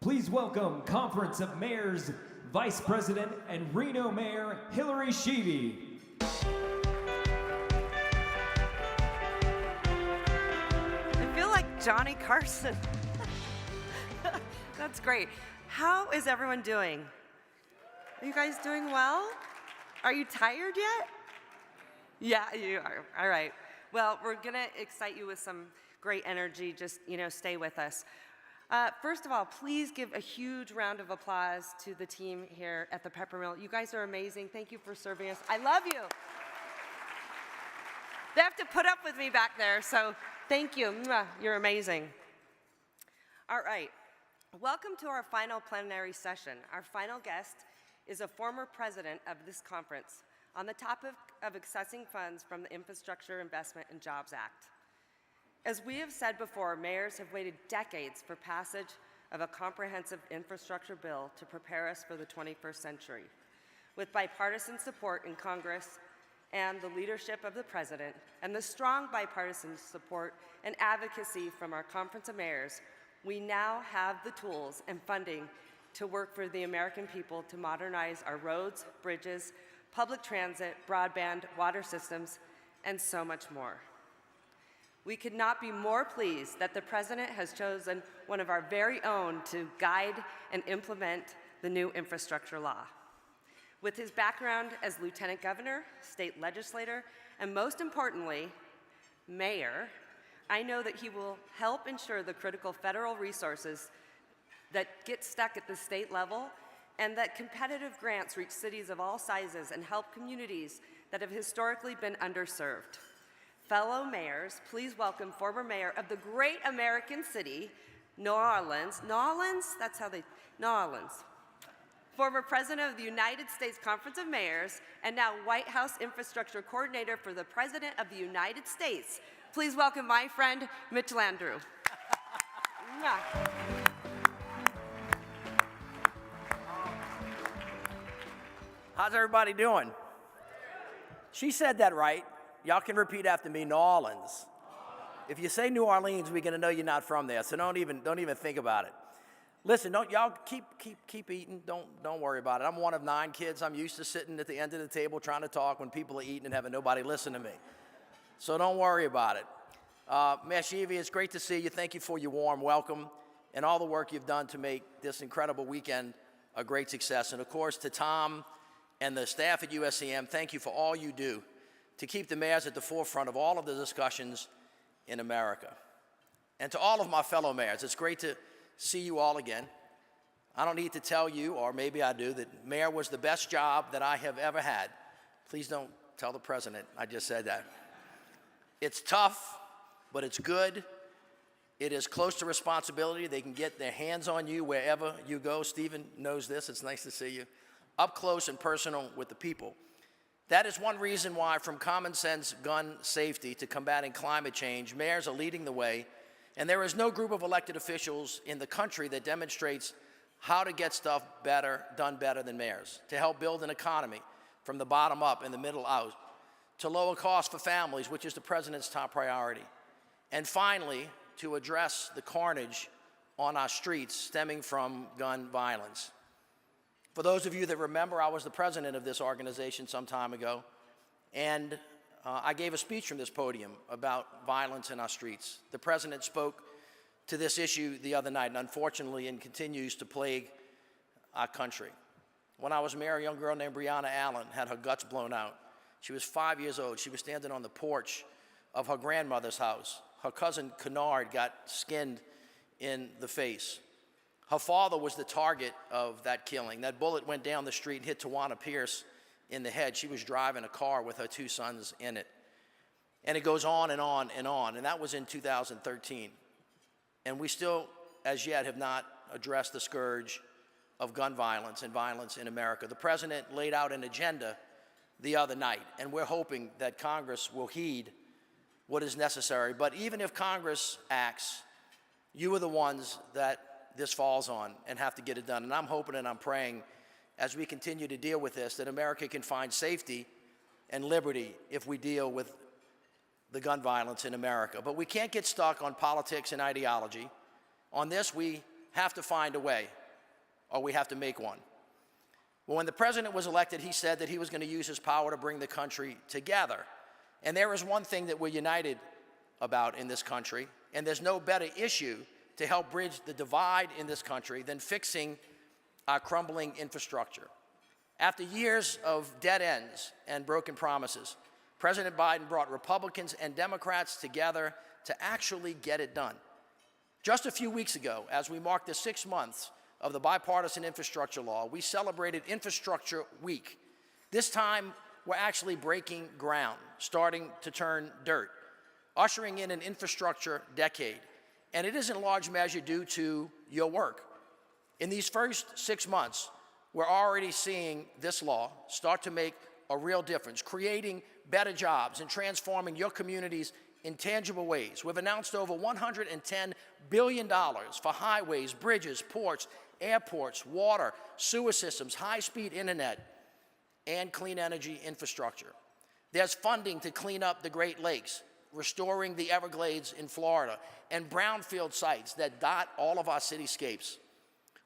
Please welcome Conference of Mayors Vice President and Reno Mayor Hillary Sheevey. I feel like Johnny Carson. That's great. How is everyone doing? Are you guys doing well? Are you tired yet? Yeah, you are. All right. Well, we're going to excite you with some great energy. Just, stay with us. First of all, please give a huge round of applause to the team here at the Peppermill. You guys are amazing. Thank you for serving us. I love you. They have to put up with me back there, so thank you. You're amazing. All right. Welcome to our final plenary session. Our final guest is a former president of this conference on the topic of accessing funds from the Infrastructure Investment and Jobs Act. As we have said before, mayors have waited decades for passage of a comprehensive infrastructure bill to prepare us for the 21st century. With bipartisan support in Congress and the leadership of the President, and the strong bipartisan support and advocacy from our Conference of Mayors, we now have the tools and funding to work for the American people to modernize our roads, bridges, public transit, broadband, water systems, and so much more. We could not be more pleased that the President has chosen one of our very own to guide and implement the new infrastructure law. With his background as Lieutenant Governor, state legislator, and most importantly, mayor, I know that he will help ensure the critical federal resources that get stuck at the state level and that competitive grants reach cities of all sizes and help communities that have historically been underserved. Fellow mayors, please welcome former mayor of the great American city, New Orleans. New Orleans? That's how they, New Orleans. Former president of the United States Conference of Mayors and now White House Infrastructure Coordinator for the President of the United States. Please welcome my friend, Mitch Landrieu. How's everybody doing? She said that right. Y'all can repeat after me, New Orleans. If you say New Orleans, we're gonna know you're not from there, so don't even think about it. Listen, y'all keep eating, don't worry about it. I'm one of 9 kids. I'm used to sitting at the end of the table trying to talk when people are eating and having nobody listen to me. So don't worry about it. Mayor Sheevey, it's great to see you. Thank you for your warm welcome and all the work you've done to make this incredible weekend a great success. And of course, to Tom and the staff at USCM, thank you for all you do to keep the mayors at the forefront of all of the discussions in America. And to all of my fellow mayors, it's great to see you all again. I don't need to tell you, or maybe I do, that mayor was the best job that I have ever had. Please don't tell the president I just said that. It's tough, but it's good. It is close to responsibility. They can get their hands on you wherever you go. Stephen knows this. It's nice to see you. Up close and personal with the people. That is one reason why, from common sense gun safety to combating climate change, mayors are leading the way, and there is no group of elected officials in the country that demonstrates how to get stuff done better than mayors, to help build an economy from the bottom up and the middle out, to lower costs for families, which is the president's top priority, and finally, to address the carnage on our streets stemming from gun violence. For those of you that remember, I was the president of this organization some time ago, and I gave a speech from this podium about violence in our streets. The president spoke to this issue the other night, and unfortunately, it continues to plague our country. When I was mayor, a young girl named Breonna Allen had her guts blown out. She was 5 years old. She was standing on the porch of her grandmother's house. Her cousin Kennard got skinned in the face. Her father was the target of that killing. That bullet went down the street and hit Tawana Pierce in the head. She was driving a car with her 2 sons in it. And it goes on and on and on. And that was in 2013. And we still, as yet, have not addressed the scourge of gun violence and violence in America. The president laid out an agenda the other night, and we're hoping that Congress will heed what is necessary. But even if Congress acts, you are the ones that this falls on and have to get it done. And I'm hoping and I'm praying, as we continue to deal with this, that America can find safety and liberty if we deal with the gun violence in America. But we can't get stuck on politics and ideology. On this, we have to find a way, or we have to make one. Well, when the president was elected, he said that he was going to use his power to bring the country together. And there is one thing that we're united about in this country, and there's no better issue to help bridge the divide in this country than fixing our crumbling infrastructure. After years of dead ends and broken promises, President Biden brought Republicans and Democrats together to actually get it done. Just a few weeks ago, as we marked the 6 months of the bipartisan infrastructure law, we celebrated Infrastructure Week. This time, we're actually breaking ground, starting to turn dirt, ushering in an infrastructure decade. And it is in large measure due to your work. In these first 6 months, we're already seeing this law start to make a real difference, creating better jobs and transforming your communities in tangible ways. We've announced over $110 billion for highways, bridges, ports, airports, water, sewer systems, high-speed internet, and clean energy infrastructure. There's funding to clean up the Great Lakes, restoring the Everglades in Florida, and brownfield sites that dot all of our cityscapes.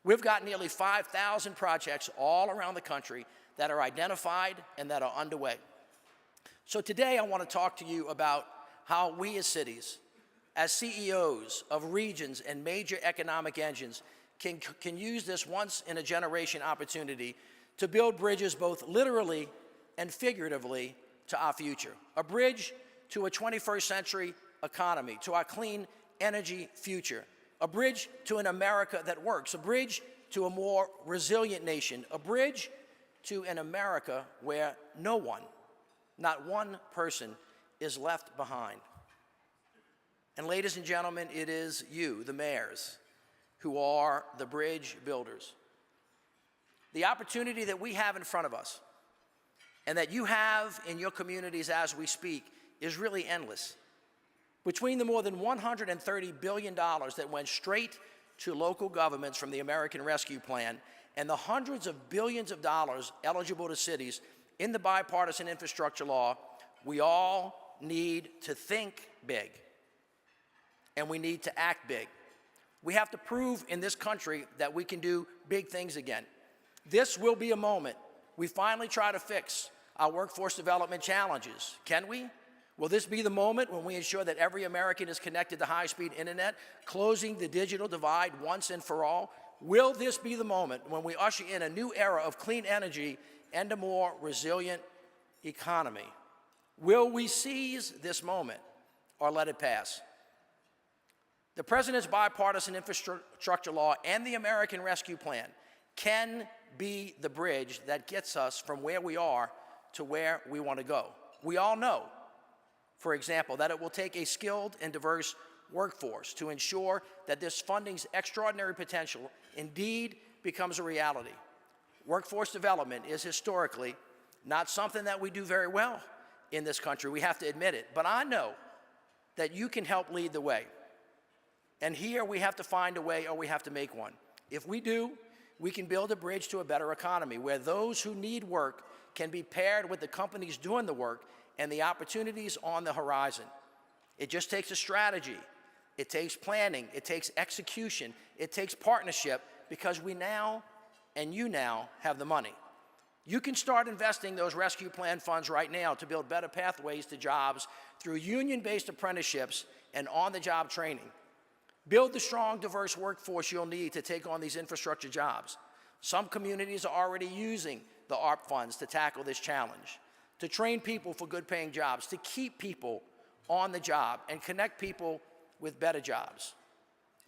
We've got nearly 5,000 projects all around the country that are identified and that are underway. So today I want to talk to you about how we as cities, as CEOs of regions and major economic engines, can use this once-in-a-generation opportunity to build bridges both literally and figuratively to our future. A bridge to a 21st century economy, to our clean energy future. A bridge to an America that works. A bridge to a more resilient nation. A bridge to an America where no one, not one person, is left behind. And ladies and gentlemen, it is you, the mayors, who are the bridge builders. The opportunity that we have in front of us and that you have in your communities as we speak is really endless. Between the more than $130 billion that went straight to local governments from the American Rescue Plan and the hundreds of billions of dollars eligible to cities in the bipartisan infrastructure law, we all need to think big, and we need to act big. We have to prove in this country that we can do big things again. This will be a moment we finally try to fix our workforce development challenges. Can we? Will this be the moment when we ensure that every American is connected to high-speed internet, closing the digital divide once and for all? Will this be the moment when we usher in a new era of clean energy and a more resilient economy? Will we seize this moment or let it pass? The President's bipartisan infrastructure law and the American Rescue Plan can be the bridge that gets us from where we are to where we want to go. We all know, for example, that it will take a skilled and diverse workforce to ensure that this funding's extraordinary potential indeed becomes a reality. Workforce development is historically not something that we do very well in this country. We have to admit it. But I know that you can help lead the way. And here we have to find a way, or we have to make one. If we do, we can build a bridge to a better economy where those who need work can be paired with the companies doing the work and the opportunities on the horizon. It just takes a strategy. It takes planning. It takes execution. It takes partnership, because we now, and you now, have the money. You can start investing those rescue plan funds right now to build better pathways to jobs through union-based apprenticeships and on-the-job training. Build the strong, diverse workforce you'll need to take on these infrastructure jobs. Some communities are already using the ARP funds to tackle this challenge, to train people for good-paying jobs, to keep people on the job and connect people with better jobs.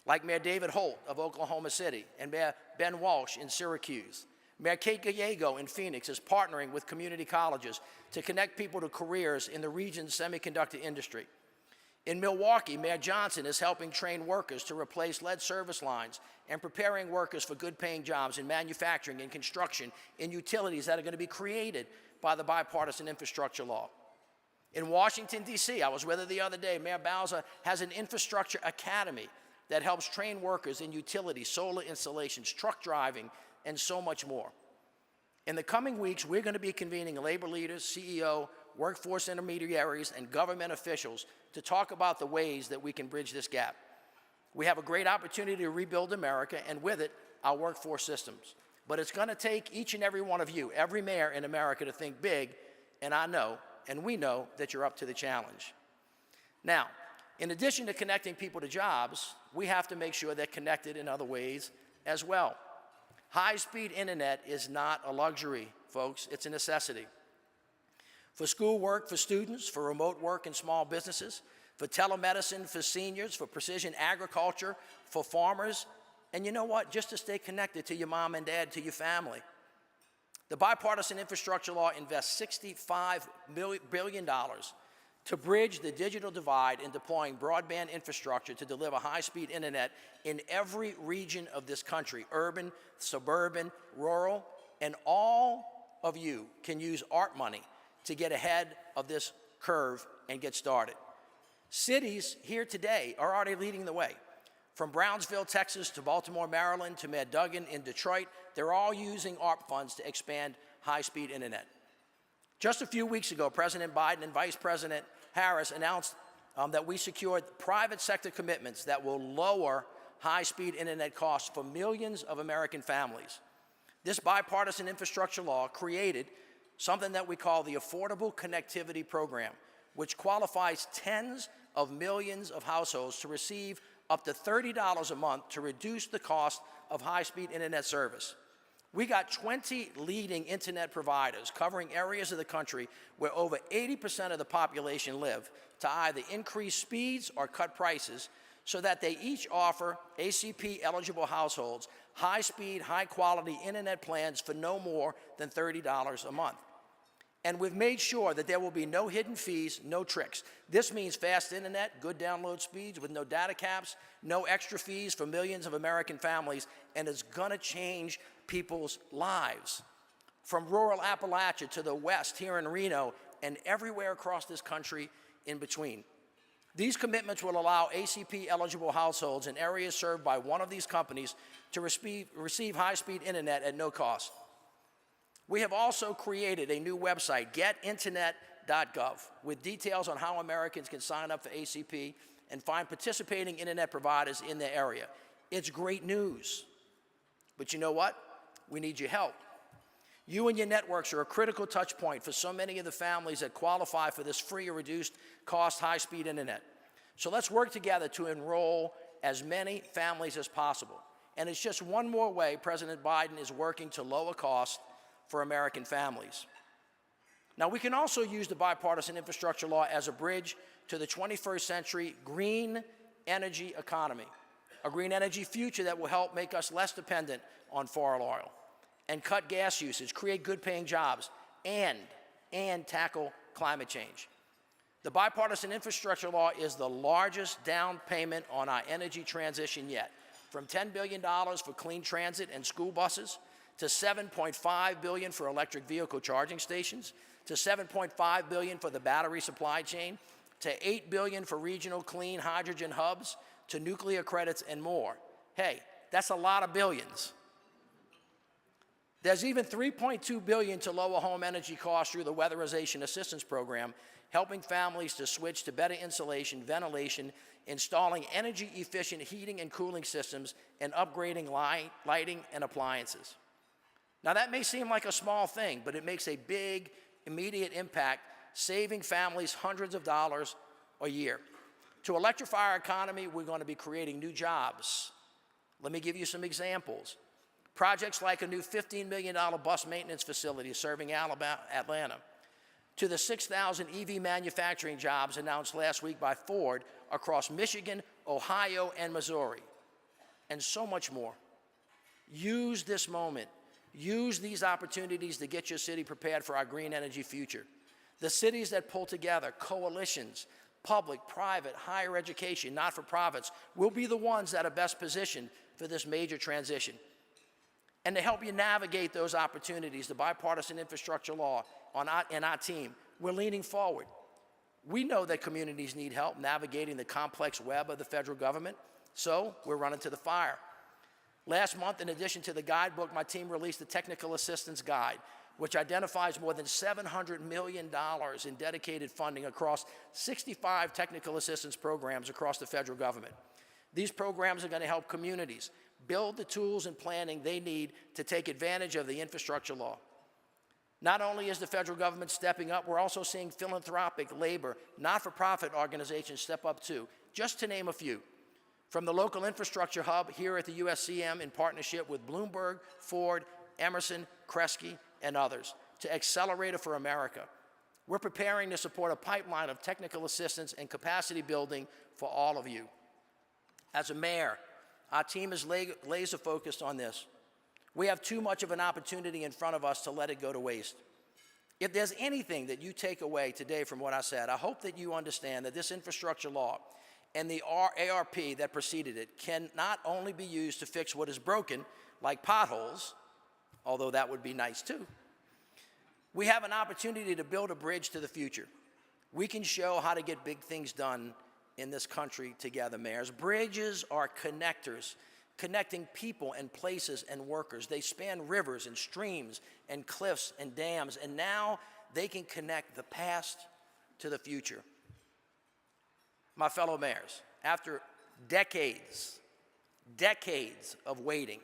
Like Mayor David Holt of Oklahoma City and Mayor Ben Walsh in Syracuse. Mayor Kate Gallego in Phoenix is partnering with community colleges to connect people to careers in the region's semiconductor industry. In Milwaukee, Mayor Johnson is helping train workers to replace lead service lines and preparing workers for good-paying jobs in manufacturing and construction, in utilities that are going to be created by the bipartisan infrastructure law. In Washington, D.C., I was with her the other day, Mayor Bowser has an infrastructure academy that helps train workers in utilities, solar installations, truck driving, and so much more. In the coming weeks, we're going to be convening labor leaders, CEO, workforce intermediaries, and government officials to talk about the ways that we can bridge this gap. We have a great opportunity to rebuild America, and with it, our workforce systems. But it's going to take each and every one of you, every mayor in America, to think big, and I know, and we know, that you're up to the challenge. Now, in addition to connecting people to jobs, we have to make sure they're connected in other ways as well. High-speed internet is not a luxury, folks, it's a necessity. For schoolwork for students, for remote work in small businesses, for telemedicine for seniors, for precision agriculture, for farmers, and you know what? Just to stay connected to your mom and dad, to your family. The bipartisan infrastructure law invests $65 billion to bridge the digital divide in deploying broadband infrastructure to deliver high-speed internet in every region of this country, urban, suburban, rural, and all of you can use ARP money to get ahead of this curve and get started. Cities here today are already leading the way. From Brownsville, Texas, to Baltimore, Maryland, to Mad Duggan in Detroit, they're all using ARP funds to expand high-speed internet. Just a few weeks ago, President Biden and Vice President Harris announced that we secured private sector commitments that will lower high-speed internet costs for millions of American families. This bipartisan infrastructure law created something that we call the Affordable Connectivity Program, which qualifies tens of millions of households to receive up to $30 a month to reduce the cost of high-speed internet service. We got 20 leading internet providers covering areas of the country where over 80% of the population live to either increase speeds or cut prices so that they each offer ACP-eligible households high-speed, high-quality internet plans for no more than $30 a month. And we've made sure that there will be no hidden fees, no tricks. This means fast internet, good download speeds with no data caps, no extra fees for millions of American families, and it's gonna change people's lives. From rural Appalachia to the west here in Reno and everywhere across this country in between. These commitments will allow ACP-eligible households in areas served by one of these companies to receive high-speed internet at no cost. We have also created a new website, getinternet.gov, with details on how Americans can sign up for ACP and find participating internet providers in their area. It's great news. But you know what? We need your help. You and your networks are a critical touch point for so many of the families that qualify for this free or reduced cost high-speed internet. So let's work together to enroll as many families as possible. And it's just one more way President Biden is working to lower costs for American families. Now, we can also use the bipartisan infrastructure law as a bridge to the 21st century green energy economy, a green energy future that will help make us less dependent on foreign oil and cut gas usage, create good-paying jobs, and tackle climate change. The bipartisan infrastructure law is the largest down payment on our energy transition yet, from $10 billion for clean transit and school buses, to $7.5 billion for electric vehicle charging stations, to $7.5 billion for the battery supply chain, to $8 billion for regional clean hydrogen hubs, to nuclear credits and more. Hey, that's a lot of billions. There's even $3.2 billion to lower home energy costs through the Weatherization Assistance Program, helping families to switch to better insulation, ventilation, installing energy-efficient heating and cooling systems, and upgrading lighting and appliances. Now, that may seem like a small thing, but it makes a big, immediate impact, saving families hundreds of dollars a year. To electrify our economy, we're going to be creating new jobs. Let me give you some examples. Projects like a new $15 million bus maintenance facility serving Atlanta, to the 6,000 EV manufacturing jobs announced last week by Ford across Michigan, Ohio, and Missouri, and so much more. Use this moment. Use these opportunities to get your city prepared for our green energy future. The cities that pull together coalitions, public, private, higher education, not-for-profits, will be the ones that are best positioned for this major transition. And to help you navigate those opportunities, the bipartisan infrastructure law and our team, we're leaning forward. We know that communities need help navigating the complex web of the federal government, so we're running to the fire. Last month, in addition to the guidebook, my team released the Technical Assistance Guide, which identifies more than $700 million in dedicated funding across 65 technical assistance programs across the federal government. These programs are going to help communities build the tools and planning they need to take advantage of the infrastructure law. Not only is the federal government stepping up, we're also seeing philanthropic, labor, not-for-profit organizations step up too, just to name a few. From the local infrastructure hub here at the USCM in partnership with Bloomberg, Ford, Emerson, Kresge, and others, to Accelerator for America. We're preparing to support a pipeline of technical assistance and capacity building for all of you. As a mayor, our team is laser focused on this. We have too much of an opportunity in front of us to let it go to waste. If there's anything that you take away today from what I said, I hope that you understand that this infrastructure law and the ARP that preceded it can not only be used to fix what is broken, like potholes, although that would be nice too. We have an opportunity to build a bridge to the future. We can show how to get big things done in this country together, mayors. Bridges are connectors, connecting people and places and workers. They span rivers and streams and cliffs and dams, and now they can connect the past to the future. My fellow mayors, after decades of waiting,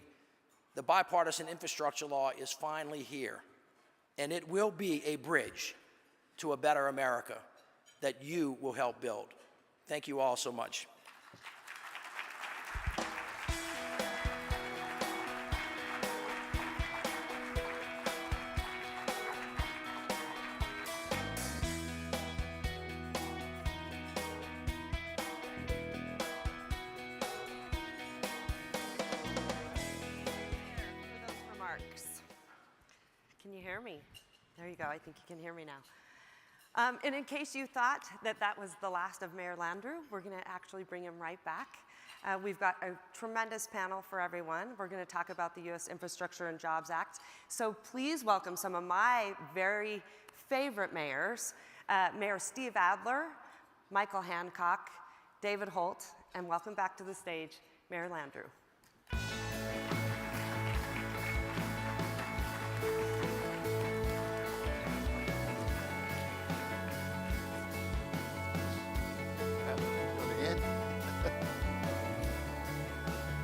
the bipartisan infrastructure law is finally here, and it will be a bridge to a better America that you will help build. Thank you all so much. Can you hear me? There you go. I think you can hear me now. And in case you thought that that was the last of Mayor Landrieu, we're going to actually bring him right back. We've got a tremendous panel for everyone. We're going to talk about the U.S. Infrastructure and Jobs Act. So please welcome some of my very favorite mayors, Mayor Steve Adler, Michael Hancock, David Holt, and welcome back to the stage, Mayor Landrieu.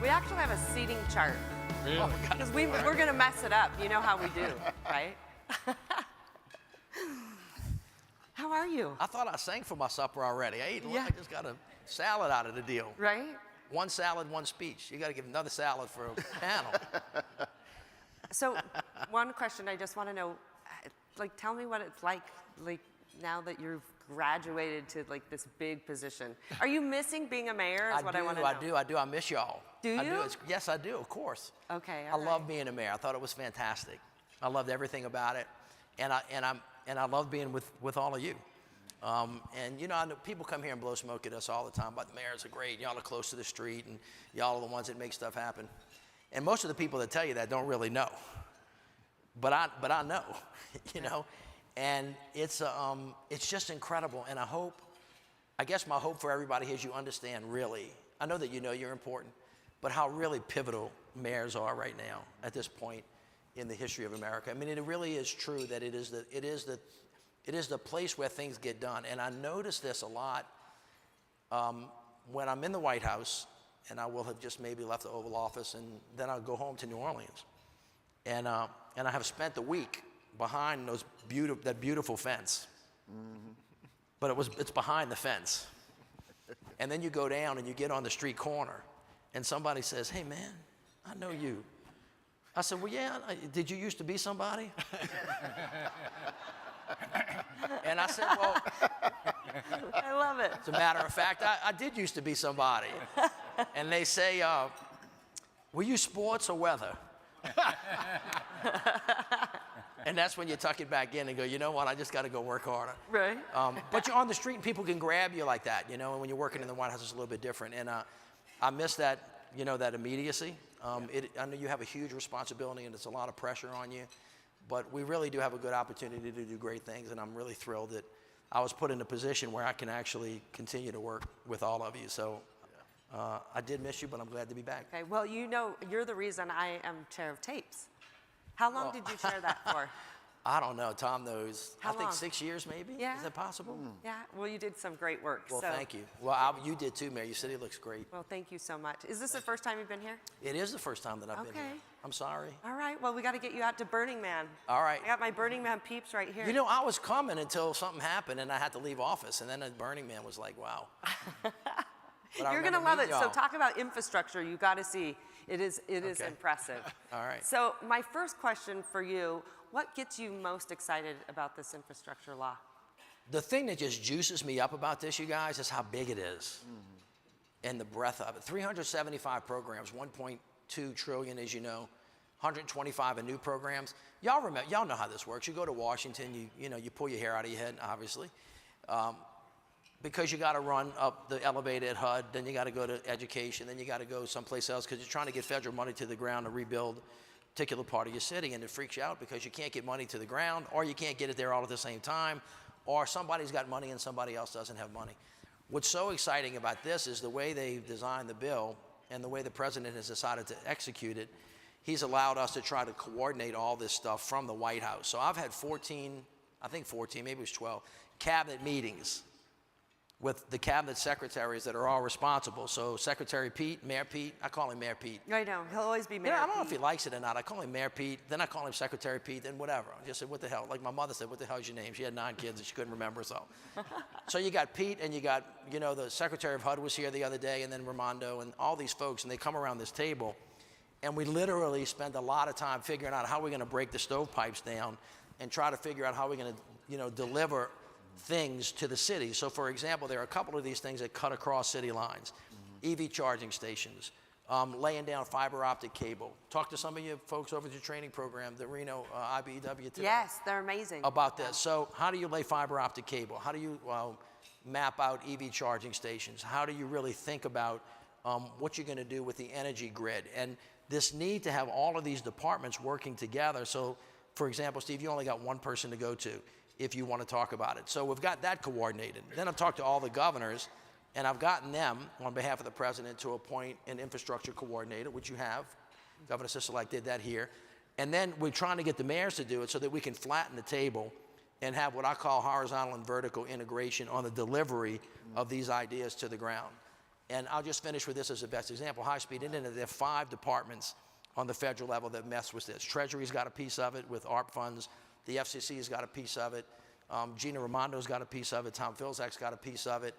We actually have a seating chart. Really? Because we're going to mess it up. You know how we do, right? How are you? I thought I sang for my supper already. I Yeah. just got a salad out of the deal. Right? One salad, one speech. You got to give another salad for a panel. So one question I just want to know, tell me what it's like now that you've graduated to this big position. Are you missing being a mayor is what I want to know. I do. I miss y'all. Do you? I do. Yes, I do, of course. Okay, I love being a mayor. I thought it was fantastic. I loved everything about it. And I love being with all of you. And you know, I know people come here and blow smoke at us all the time, but the mayors are great. Y'all are close to the street, and y'all are the ones that make stuff happen. And most of the people that tell you that don't really know. But I know, you know. And it's just incredible. And I guess my hope for everybody is you understand really. I know that you know you're important, but how really pivotal mayors are right now at this point in the history of America. I mean, it really is true that it is the place where things get done. And I notice this a lot when I'm in the White House, and I will have just maybe left the Oval Office, and then I'll go home to New Orleans. And I have spent the week behind that beautiful fence. Mm-hmm. But it's behind the fence. And then you go down and you get on the street corner, and somebody says, "Hey man, I know you." I said, "Well, yeah, did you used to be somebody?" And I said, "Well, I love it. as a matter of fact, I did used to be somebody." And they say, "Were you sports or weather?" And that's when you tuck it back in and go, you know what, I just got to go work harder. Right. But you're on the street and people can grab you like that, you know, and when you're working in the White House, it's a little bit different. And I miss that, you know, that immediacy. I know you have a huge responsibility and it's a lot of pressure on you, but we really do have a good opportunity to do great things, and I'm really thrilled that I was put in a position where I can actually continue to work with all of you. So I did miss you, but I'm glad to be back. Okay, well, you know, you're the reason I am chair of tapes. How long did you chair that for? I don't know. Tom knows. How I think long? 6 years maybe. Yeah. Is that possible? Yeah, well, you did some great work. Well, so. thank you. Well, you did too, Mayor. Your city looks great. Well, thank you so much. Is this the first time you've been here? It is the first time that I've been here. Okay. I'm sorry. All right, well, we got to get you out to Burning Man. All right. I got my Burning Man peeps right here. You know, I was coming until something happened and I had to leave office. And then the Burning Man was like, wow. You're going to love it. So talk about infrastructure. You got to see. It is Okay. impressive. All right. So my first question for you, what gets you most excited about this infrastructure law? The thing that just juices me up about this, you guys, is how big it is and the breadth of it. 375 programs, 1.2 trillion, as you know, 125 in new programs. Y'all remember, y'all know how this works. You go to Washington, you pull your hair out of your head, obviously, because you got to run up the elevator at HUD, then you got to go to education, then you got to go someplace else because you're trying to get federal money to the ground to rebuild a particular part of your city, and it freaks you out because you can't get money to the ground, or you can't get it there all at the same time, or somebody's got money and somebody else doesn't have money. What's so exciting about this is the way they've designed the bill and the way the president has decided to execute it. He's allowed us to try to coordinate all this stuff from the White House. So I've had 14, maybe it was 12, cabinet meetings with the cabinet secretaries that are all responsible. So Secretary Pete, Mayor Pete, I call him Mayor Pete. I know, he'll always be Mayor I don't know if Pete. he likes it or not. I call him Mayor Pete, then I call him Secretary Pete, then whatever. I just said, what the hell? Like my mother said, what the hell's your name? She had 9 kids and she couldn't remember, so. So you got Pete and you got, the Secretary of HUD was here the other day, and then Raimondo and all these folks, and they come around this table, and we literally spend a lot of time figuring out how we're gonna break the stovepipes down and try to figure out how we're gonna, deliver things to the city. So for example, there are a couple of these things that cut across city lines. EV charging stations, laying down fiber optic cable. Talk to some of you folks over at your training program, the Reno IBEW today. Yes, they're amazing. About this. So how do you lay fiber optic cable? How do you map out EV charging stations? How do you really think about what you're gonna do with the energy grid? And this need to have all of these departments working together. So for example, Steve, you only got one person to go to if you want to talk about it. So we've got that coordinated. Then I've talked to all the governors, and I've gotten them, on behalf of the president, to appoint an infrastructure coordinator, which you have. Governor Sisolak did that here. And then we're trying to get the mayors to do it so that we can flatten the table and have what I call horizontal and vertical integration on the delivery of these ideas to the ground. And I'll just finish with this as the best example. High-speed internet, there are 5 departments on the federal level that mess with this. Treasury's got a piece of it with ARP funds. The FCC's got a piece of it. Gina Raimondo's got a piece of it. Tom Filzak's got a piece of it.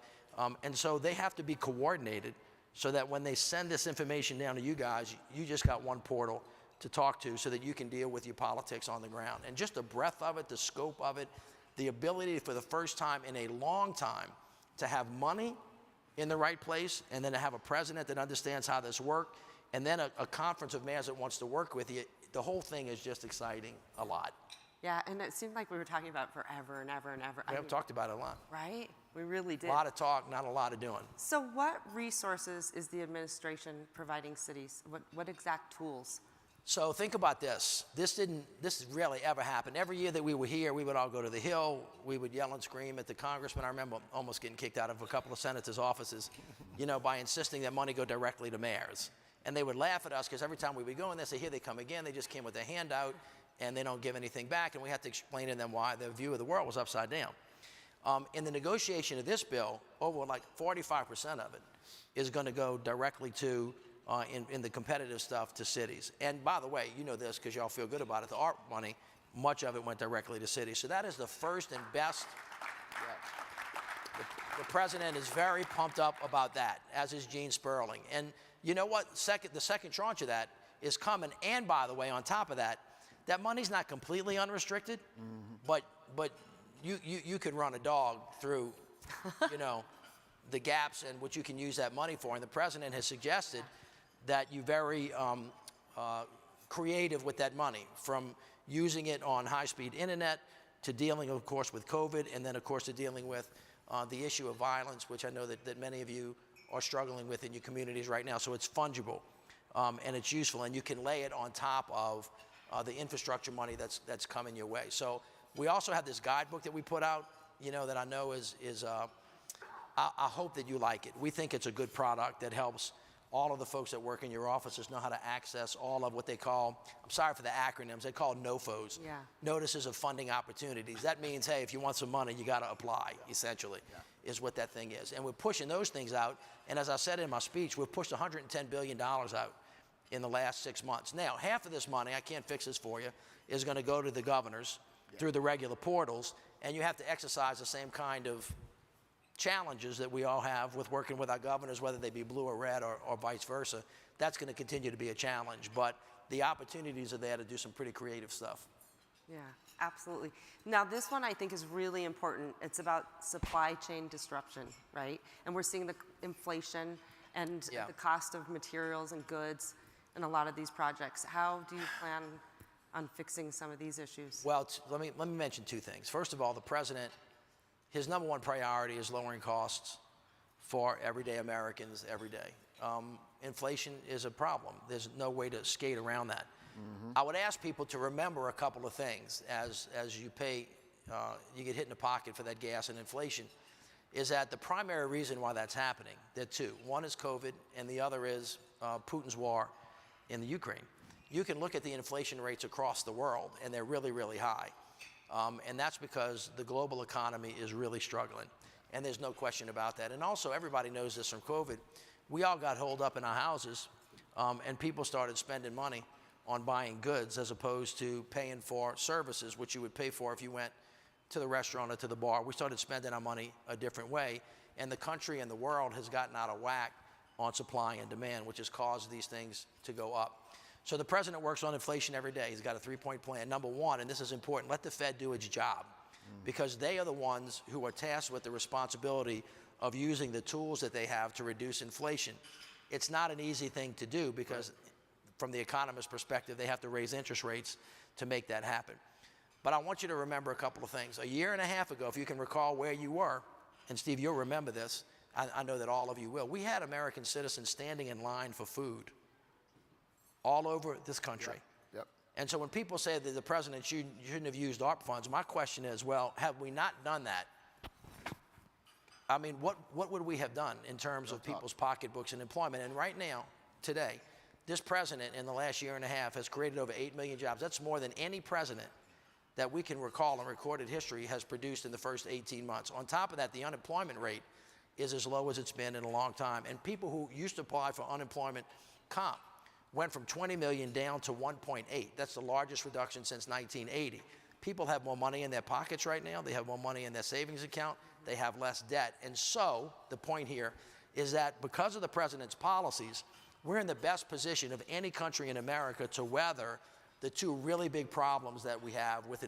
And so they have to be coordinated so that when they send this information down to you guys, you just got one portal to talk to so that you can deal with your politics on the ground. And just the breadth of it, the scope of it, the ability for the first time in a long time to have money in the right place, and then to have a president that understands how this works, and then a conference of mayors that wants to work with you. The whole thing is just exciting a lot. Yeah, and it seemed like we were talking about it forever and ever and ever. We haven't talked about it a lot. Right? We really did. A lot of talk, not a lot of doing. So what resources is the administration providing cities? What exact tools? So think about this. This rarely ever happened. Every year that we were here, we would all go to the Hill. We would yell and scream at the congressman. I remember almost getting kicked out of a couple of senators' offices, by insisting that money go directly to mayors. And they would laugh at us because every time we would go in there, say, here they come again. They just came with their handout, and they don't give anything back. And we had to explain to them why their view of the world was upside down. In the negotiation of this bill, over like 45% of it is going to go directly to, in the competitive stuff, to cities. And by the way, you know this because y'all feel good about it, the ARP money, much of it went directly to cities. So that is the first and best. The president is very pumped up about that, as is Gene Sperling. And you know what? The second tranche of that is coming. And by the way, on top of that, that money's not completely unrestricted, but you could run a dog through, the gaps and what you can use that money for. And the president has suggested that you very creative with that money, from using it on high-speed internet to dealing, of course, with COVID, and then, of course, to dealing with the issue of violence, which I know that many of you are struggling with in your communities right now. So it's fungible, and it's useful, and you can lay it on top of the infrastructure money that's coming your way. So we also have this guidebook that we put out, that I know I hope that you like it. We think it's a good product that helps all of the folks that work in your offices know how to access all of what they call, I'm sorry for the acronyms, they call NOFOs, notices of funding opportunities. That means, hey, if you want some money, you got to apply, essentially, is what that thing is. And we're pushing those things out. And as I said in my speech, we've pushed $110 billion out in the last 6 months. Now, half of this money, I can't fix this for you, is going to go to the governors through the regular portals, and you have to exercise the same kind of challenges that we all have with working with our governors, whether they be blue or red or vice versa. That's going to continue to be a challenge, but the opportunities are there to do some pretty creative stuff. Yeah, absolutely. Now, this one I think is really important. It's about supply chain disruption, right? And we're seeing the inflation and the cost of materials and goods in a lot of these projects. How do you plan on fixing some of these issues? Well, let me mention two things. First of all, the president, his number one priority is lowering costs for everyday Americans every day. Inflation is a problem. There's no way to skate around that. I would ask people to remember a couple of things as you pay, you get hit in the pocket for that gas and inflation, is that the primary reason why that's happening, there are two. One is COVID, and the other is Putin's war in the Ukraine. You can look at the inflation rates across the world, and they're really, really high. And that's because the global economy is really struggling. And there's no question about that. And also, everybody knows this from COVID. We all got holed up in our houses, and people started spending money on buying goods as opposed to paying for services, which you would pay for if you went to the restaurant or to the bar. We started spending our money a different way. And the country and the world has gotten out of whack on supply and demand, which has caused these things to go up. So the president works on inflation every day. He's got a three-point plan. Number one, and this is important, let the Fed do its job, because they are the ones who are tasked with the responsibility of using the tools that they have to reduce inflation. It's not an easy thing to do because from the economist's perspective, they have to raise interest rates to make that happen. But I want you to remember a couple of things. A year and a half ago, if you can recall where you were, and Steve, you'll remember this, I know that all of you will, we had American citizens standing in line for food all over this country. And so when people say that the president shouldn't have used ARP funds, my question is, well, have we not done that? I mean, what would we have done in terms of people's pocketbooks and employment? And right now, today, this president in the last year and a half has created over 8 million jobs. That's more than any president that we can recall in recorded history has produced in the first 18 months. On top of that, the unemployment rate is as low as it's been in a long time. And people who used to apply for unemployment comp went from 20 million down to 1.8. That's the largest reduction since 1980. People have more money in their pockets right now. They have more money in their savings account. They have less debt. And so the point here is that because of the president's policies, we're in the best position of any country in America to weather the two really big problems that we have with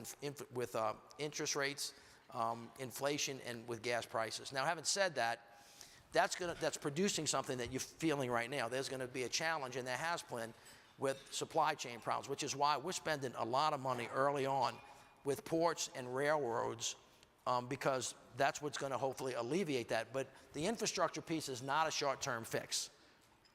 interest rates, inflation, and with gas prices. Now, having said that, that's producing something that you're feeling right now. There's going to be a challenge, and there has been, with supply chain problems, which is why we're spending a lot of money early on with ports and railroads, because that's what's going to hopefully alleviate that. But the infrastructure piece is not a short-term fix.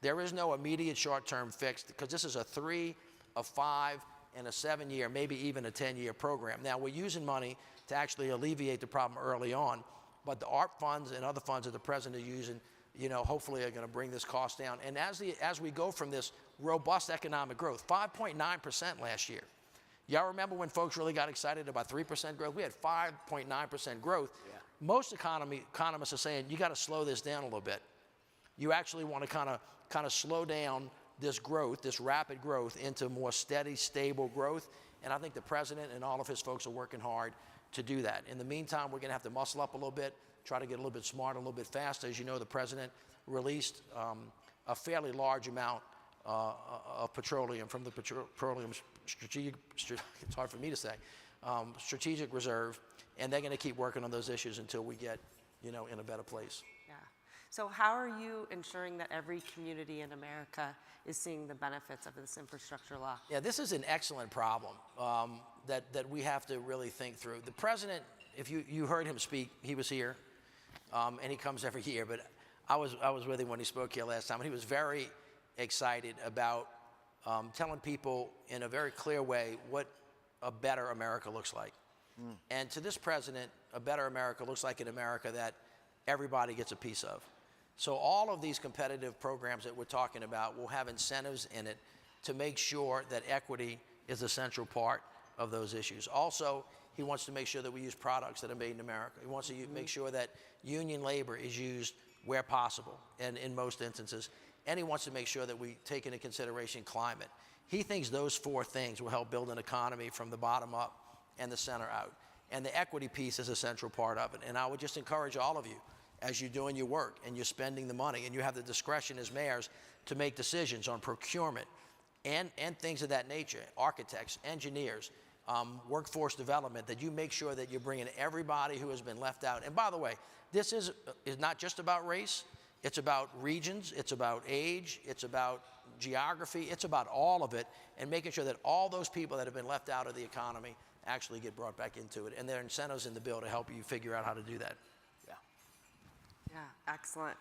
There is no immediate short-term fix, because this is a 3, a 5, and a 7-year, maybe even a 10-year program. Now, we're using money to actually alleviate the problem early on, but the ARP funds and other funds that the president is using, hopefully are going to bring this cost down. And as we go from this robust economic growth, 5.9% last year. Y'all remember when folks really got excited about 3% growth? We had 5.9% growth. Yeah. Most economists are saying you got to slow this down a little bit. You actually want to kind of slow down this growth, this rapid growth, into more steady, stable growth. And I think the president and all of his folks are working hard to do that. In the meantime, we're going to have to muscle up a little bit, try to get a little bit smarter, a little bit faster. As you know, the president released a fairly large amount of petroleum from the petroleum strategic, it's hard for me to say, strategic reserve, and they're going to keep working on those issues until we get, in a better place. Yeah. So how are you ensuring that every community in America is seeing the benefits of this infrastructure law? Yeah, this is an excellent problem that we have to really think through. The president, if you heard him speak, he was here, and he comes every year, but I was with him when he spoke here last time, and he was very excited about telling people in a very clear way what a better America looks like. And to this president, a better America looks like an America that everybody gets a piece of. So all of these competitive programs that we're talking about will have incentives in it to make sure that equity is a central part of those issues. Also, he wants to make sure that we use products that are made in America. He wants to make sure that union labor is used where possible, and in most instances. And he wants to make sure that we take into consideration climate. He thinks those 4 things will help build an economy from the bottom up and the center out. And the equity piece is a central part of it. And I would just encourage all of you, as you're doing your work and you're spending the money and you have the discretion as mayors to make decisions on procurement and things of that nature, architects, engineers, workforce development, that you make sure that you're bringing everybody who has been left out. And by the way, this is not just about race. It's about regions. It's about age. It's about geography. It's about all of it, and making sure that all those people that have been left out of the economy actually get brought back into it. And there are incentives in the bill to help you figure out how to do that. Yeah, excellent.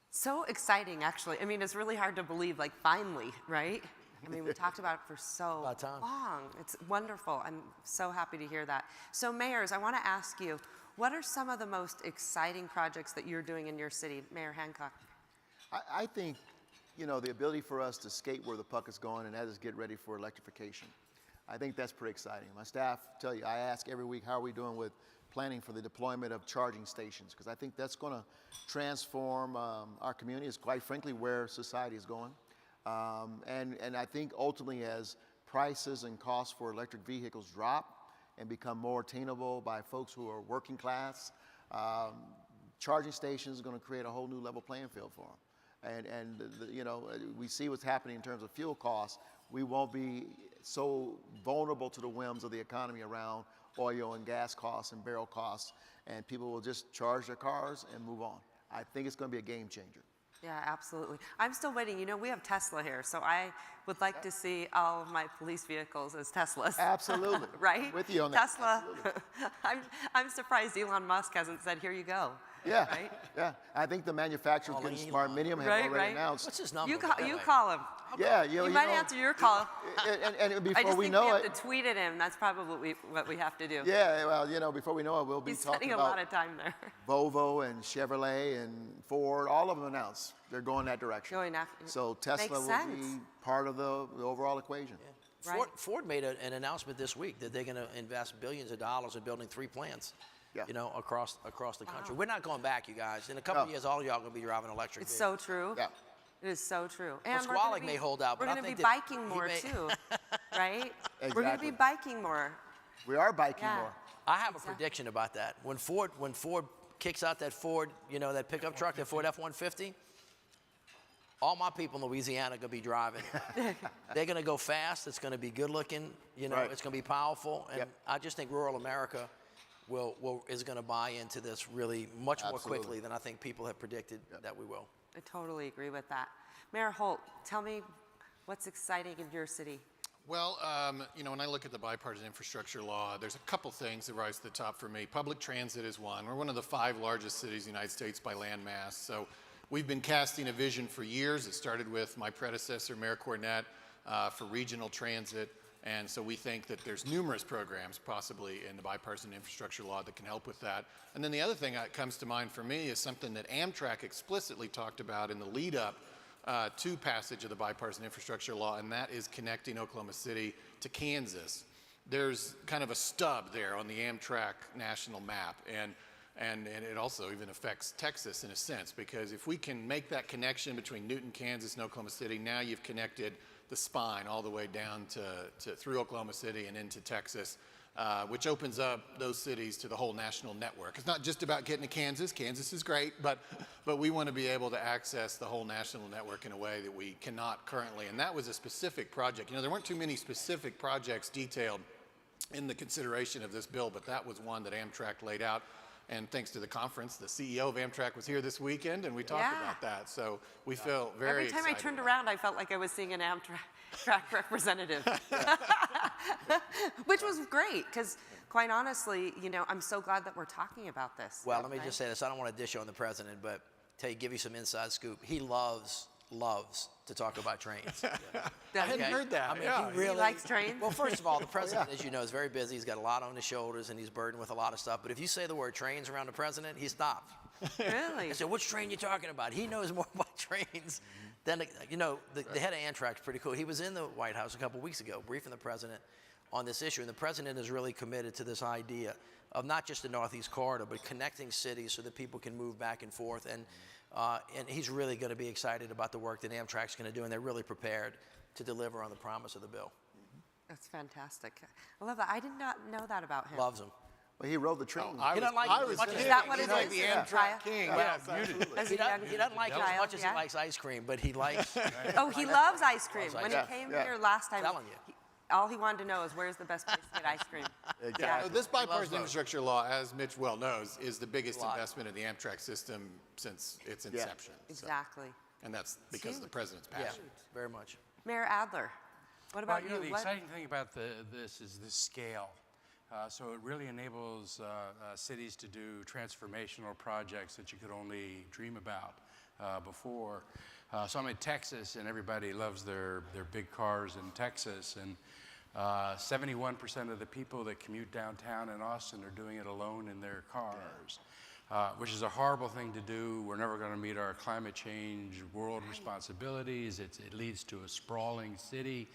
So exciting, actually. I mean, it's really hard to believe, like, finally, right? I mean, we talked about it for so About time. long. It's wonderful. I'm so happy to hear that. So, mayors, I want to ask you, what are some of the most exciting projects that you're doing in your city? Mayor Hancock. I think, you know, the ability for us to skate where the puck is going, and that is get ready for electrification. I think that's pretty exciting. My staff tell you, I ask every week, how are we doing with planning for the deployment of charging stations? Because I think that's going to transform our community. It's quite frankly where society is going. And I think ultimately, as prices and costs for electric vehicles drop and become more attainable by folks who are working class, charging stations are going to create a whole new level playing field for them. You know, we see what's happening in terms of fuel costs. We won't be so vulnerable to the whims of the economy around oil and gas costs and barrel costs, and people will just charge their cars and move on. I think it's going to be a game changer. Yeah, absolutely. I'm still waiting. You know, we have Tesla here, so I would like to see all of my police vehicles as Teslas. Absolutely. Right? With you on that. Tesla. I'm surprised Elon Musk hasn't said, here you go. Yeah. Right? Yeah. I think the manufacturers getting smart. Many of them have already announced. What's his number? You call him. Yeah, You might answer your call. And before I just we think know we have it, to tweet at him. That's probably what we have to do. yeah, well, you know, before we know it, we'll be He's talking spending a about lot of time there. Volvo and Chevrolet and Ford. All of them announced they're going that direction. Going after. So Tesla Makes will sense. be part of the overall equation. Yeah. Right. Ford made an announcement this week that they're going to invest billions of dollars in building 3 plants. Yeah. You know, across the country. Wow. We're not going back, you guys. In a couple of No. years, all of y'all are going to be driving electric It's vehicles. so true. Yeah. It is so true. Well, And we're gonna Squalik be- may hold out, We're but I going to think be that biking he more may- too, right? We're going to Exactly. be biking more. We are biking Yeah. more. I have a prediction about that. When Ford kicks out that Ford, you know, that pickup truck, that Ford F-150, all my people in Louisiana are going to be driving. They're going to go fast. It's going to be good looking. You know, Right. it's going to be powerful. And Yep. I just think rural America is going to buy into this really much more Absolutely. quickly than I think people have predicted that we will. I totally agree with that. Mayor Holt, tell me what's exciting in your city. Well, you know, when I look at the bipartisan infrastructure law, there's a couple things that rise to the top for me. Public transit is one. We're one of the 5 largest cities in the United States by land mass. So we've been casting a vision for years. It started with my predecessor, Mayor Cornett, for regional transit. And so we think that there's numerous programs possibly in the bipartisan infrastructure law that can help with that. And then the other thing that comes to mind for me is something that Amtrak explicitly talked about in the lead up to passage of the bipartisan infrastructure law, and that is connecting Oklahoma City to Kansas. There's kind of a stub there on the Amtrak national map, and it also even affects Texas in a sense, because if we can make that connection between Newton, Kansas, and Oklahoma City, now you've connected the spine all the way down to through Oklahoma City and into Texas, which opens up those cities to the whole national network. It's not just about getting to Kansas. Kansas is great, but we want to be able to access the whole national network in a way that we cannot currently. And that was a specific project. You know, there weren't too many specific projects detailed in the consideration of this bill, but that was one that Amtrak laid out. And thanks to the conference, the CEO of Amtrak was here this weekend, and we talked Yeah. about that. So we feel very Every time I excited turned about around, I felt like I was seeing an Amtrak representative, which was great, because quite honestly, you know, I'm so glad that we're talking about this. Well, let me right? just say this. I don't want to dish on the president, but give you some inside scoop. He loves to talk about trains. I hadn't heard that. I mean, yeah. he really likes trains? Well, first of all, the president, as you know, is very busy. He's got a lot on his shoulders, and he's burdened with a lot of stuff. But if you say the word trains around the president, he stops. Really? I said, which train you talking about? He knows more about trains than, the head of Amtrak's pretty cool. He was in the White House a couple weeks ago briefing the president on this issue, and the president is really committed to this idea of not just the Northeast Corridor, but connecting cities so that people can move back and forth. And he's really going to be excited about the work that Amtrak's going to do, and they're really prepared to deliver on the promise of the bill. That's fantastic. I love that. I did not know that about him. Loves them. Well, he rode the train. He doesn't like I as was much as Is that what He's it like is? the Kaya? Amtrak king. Yes, absolutely. As He a young doesn't like it as child, much as he yeah? likes ice cream, but he likes. Oh, he loves ice cream. Loves When ice he cream. came Yeah, here last time, Telling you. all he wanted to know is where's the best place to get ice cream. Exactly. This bipartisan those. infrastructure law, as Mitch well knows, is the biggest Lot. investment in the Amtrak system since its inception. So- Exactly. and that's because of the president's Yeah, passion. very much. Mayor Adler, what about Well, the What- exciting thing about this is the scale. So it really enables cities to do transformational projects that you could only dream about before. So I'm in Texas, and everybody loves their big cars in Texas, and 71% of the people that commute downtown in Austin are doing it alone in their cars, which is a horrible thing to do. We're never going to meet our climate change world responsibilities. It leads to a sprawling city.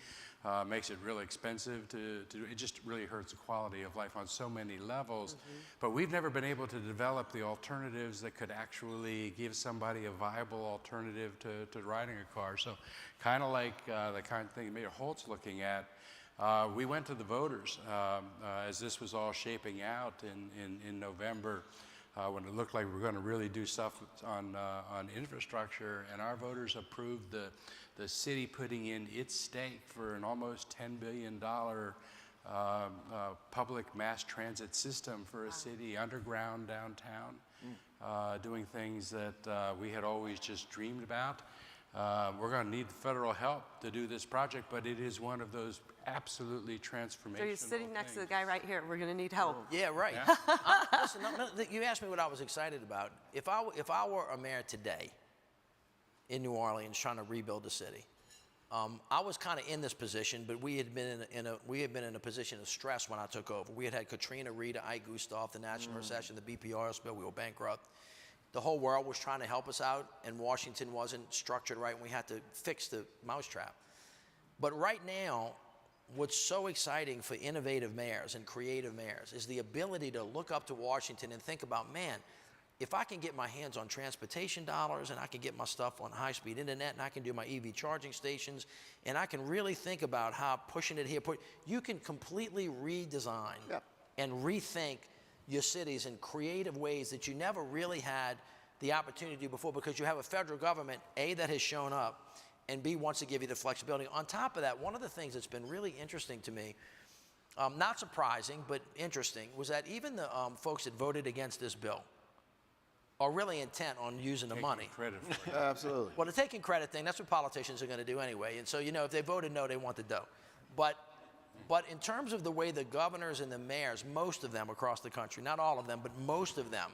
Makes it really expensive to do. It just really hurts the quality of life on so many levels. But we've never been able to develop the alternatives that could actually give somebody a viable alternative to riding a car. So kind of like the kind of thing Mayor Holt's looking at, we went to the voters as this was all shaping out in November. When it looked like we were going to really do stuff on infrastructure, and our voters approved the city putting in its stake for an almost $10 billion public mass transit system for a city, underground downtown, doing things that we had always just dreamed about. We're going to need federal help to do this project, but it is one of those absolutely transformational So you're sitting next to the things. guy right here. We're going to need help. Yeah, right. Listen, you asked me what I was excited about. If I were a mayor today in New Orleans trying to rebuild the city, I was kind of in this position, but we had been in a position of stress when I took over. We had Katrina, Rita, Ike Gustav, the national recession, the BP oil spill. We were bankrupt. The whole world was trying to help us out, and Washington wasn't structured right, and we had to fix the mousetrap. But right now, what's so exciting for innovative mayors and creative mayors is the ability to look up to Washington and think about, man, if I can get my hands on transportation dollars and I can get my stuff on high-speed internet and I can do my EV charging stations and I can really think about how pushing it here, you can completely redesign and rethink your cities in creative ways that you never really had the opportunity to do before, because you have a federal government, A, that has shown up, and B, wants to give you the flexibility. On top of that, one of the things that's been really interesting to me, not surprising, but interesting, was that even the folks that voted against this bill are really intent on using the money. Credit for it. Absolutely. Well, the taking credit thing, that's what politicians are going to do anyway. And so, if they voted no, they want the dough. But in terms of the way the governors and the mayors, most of them across the country, not all of them, but most of them,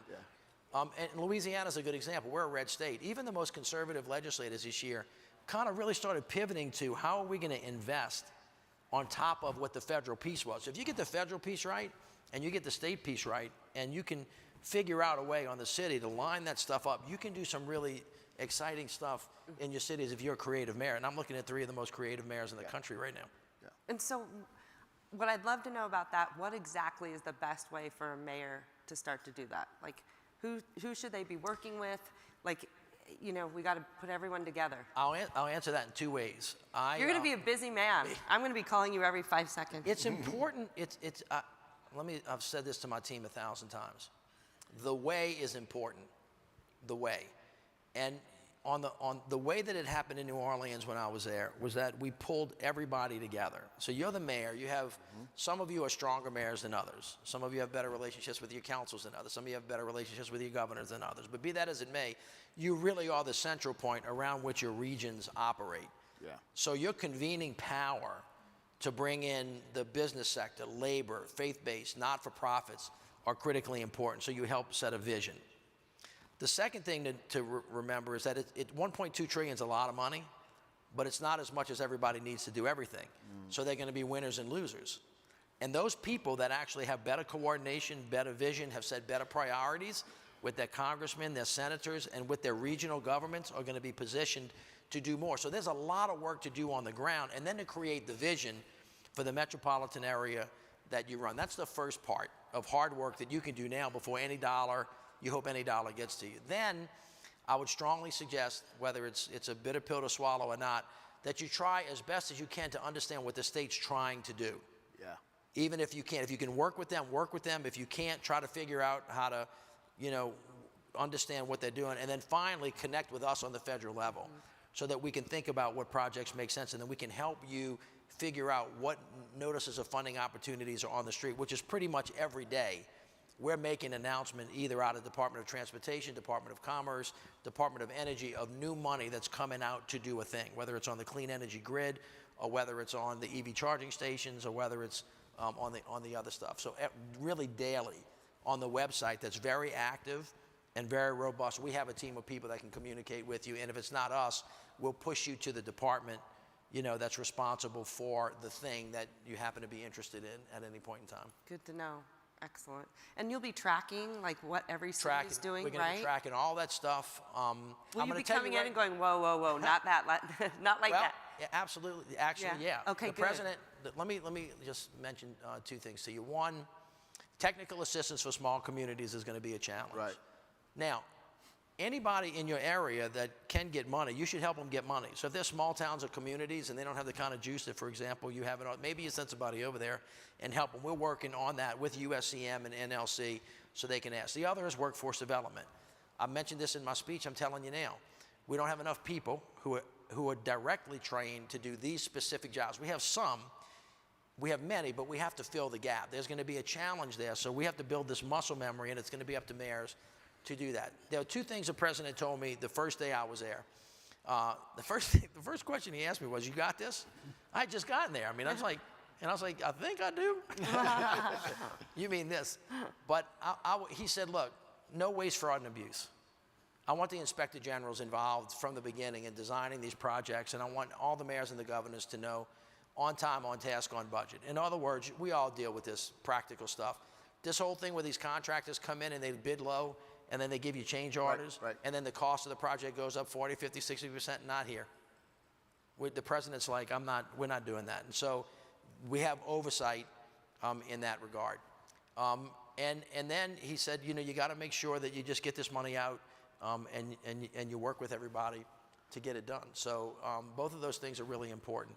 and Louisiana's a good example. We're a red state. Even the most conservative legislators this year kind of really started pivoting to how are we going to invest on top of what the federal piece was. So if you get the federal piece right and you get the state piece right and you can figure out a way on the city to line that stuff up, you can do some really exciting stuff in your cities if you're a creative mayor. And I'm looking at 3 of the most creative mayors in the country right now. And so what I'd love to know about that, what exactly is the best way for a mayor to start to do that? Like, who should they be working with? Like, we got to put everyone together. I'll answer that in 2 ways. You're going to be a busy man. I'm going to be calling you every 5 seconds. It's important. I've said this to my team 1,000 times. The way is important. The way. And on the way that it happened in New Orleans when I was there was that we pulled everybody together. So you're the mayor. You have some of you are stronger mayors than others. Some of you have better relationships with your councils than others. Some of you have better relationships with your governors than others. But be that as it may, you really are the central point around which your regions operate. Yeah. So you're convening power to bring in the business sector, labor, faith-based, not-for-profits are critically important. So you help set a vision. The second thing to remember is that 1.2 trillion is a lot of money, but it's not as much as everybody needs to do everything. So they're going to be winners and losers. And those people that actually have better coordination, better vision, have set better priorities, with their congressmen, their senators, and with their regional governments are going to be positioned to do more. So there's a lot of work to do on the ground, and then to create the vision for the metropolitan area that you run. That's the first part of hard work that you can do now before any dollar, you hope any dollar gets to you. Then I would strongly suggest, whether it's a bitter pill to swallow or not, that you try as best as you can to understand what the state's trying to do. Yeah. Even if you can. If you can work with them, work with them. If you can't, try to figure out how to, understand what they're doing. And then finally, connect with us on the federal level so that we can think about what projects make sense, and then we can help you figure out what notices of funding opportunities are on the street, which is pretty much every day. We're making an announcement either out of Department of Transportation, Department of Commerce, Department of Energy of new money that's coming out to do a thing, whether it's on the clean energy grid or whether it's on the EV charging stations or whether it's on the other stuff. So really daily on the website that's very active and very robust. We have a team of people that can communicate with you, and if it's not us, we'll push you to the department that's responsible for the thing that you happen to be interested in at any point in time. Good to know. Excellent. And you'll be tracking like what every city is doing, We're going to be tracking all that stuff. Will you be coming in and going, whoa, whoa, whoa, not that, not like that? Yeah, absolutely. Actually, yeah. Okay, the good. president. Let me just mention two things to you. One, technical assistance for small communities is going to be a challenge. Right. Now, anybody in your area that can get money, you should help them get money. So if they're small towns or communities and they don't have the kind of juice that, for example, you have it on, maybe you send somebody over there and help them. We're working on that with USCM and NLC so they can ask. The other is workforce development. I mentioned this in my speech. I'm telling you now. We don't have enough people who are directly trained to do these specific jobs. We have some. We have many, but we have to fill the gap. There's going to be a challenge there, so we have to build this muscle memory, and it's going to be up to mayors to do that. There are two things the president told me the first day I was there. The first question he asked me was, "You got this?" I had just gotten there. I mean, I was like, "I think I do." You mean this? But he said, "Look, no waste, fraud, and abuse. I want the inspector generals involved from the beginning in designing these projects, and I want all the mayors and the governors to know on time, on task, on budget." In other words, we all deal with this practical stuff. This whole thing where these contractors come in and they bid low, and then they give you change orders, right. and then the cost of the project goes up 40, 50, 60%, not here. The president's like, we're not doing that. And so we have oversight in that regard. And then he said, you got to make sure that you just get this money out and you work with everybody to get it done. So both of those things are really important.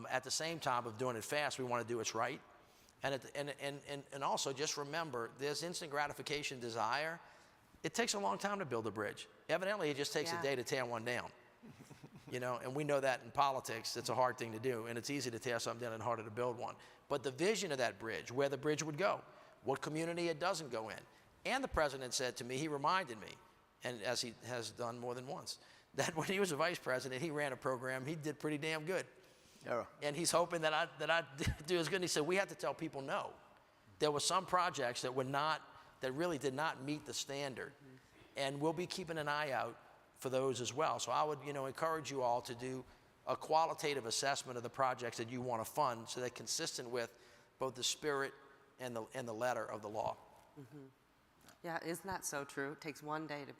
At the same time of doing it fast, we want to do it right. And also just remember, there's instant gratification desire. It takes a long time to build a bridge. Evidently, it just takes a day to tear one down. And we know that in politics, it's a hard thing to do, and it's easy to tear something down and harder to build one. But the vision of that bridge, where the bridge would go, what community it doesn't go in. And the president said to me, he reminded me, and as he has done more than once, that when he was a vice president, he ran a program, he did pretty damn good. Yeah. And he's hoping that I do as good. And he said, we have to tell people no. There were some projects that really did not meet the standard. And we'll be keeping an eye out for those as well. So I would, encourage you all to do a qualitative assessment of the projects that you want to fund so they're consistent with both the spirit and the letter of the law. Mm-hmm. Yeah, isn't that so true? It takes one day to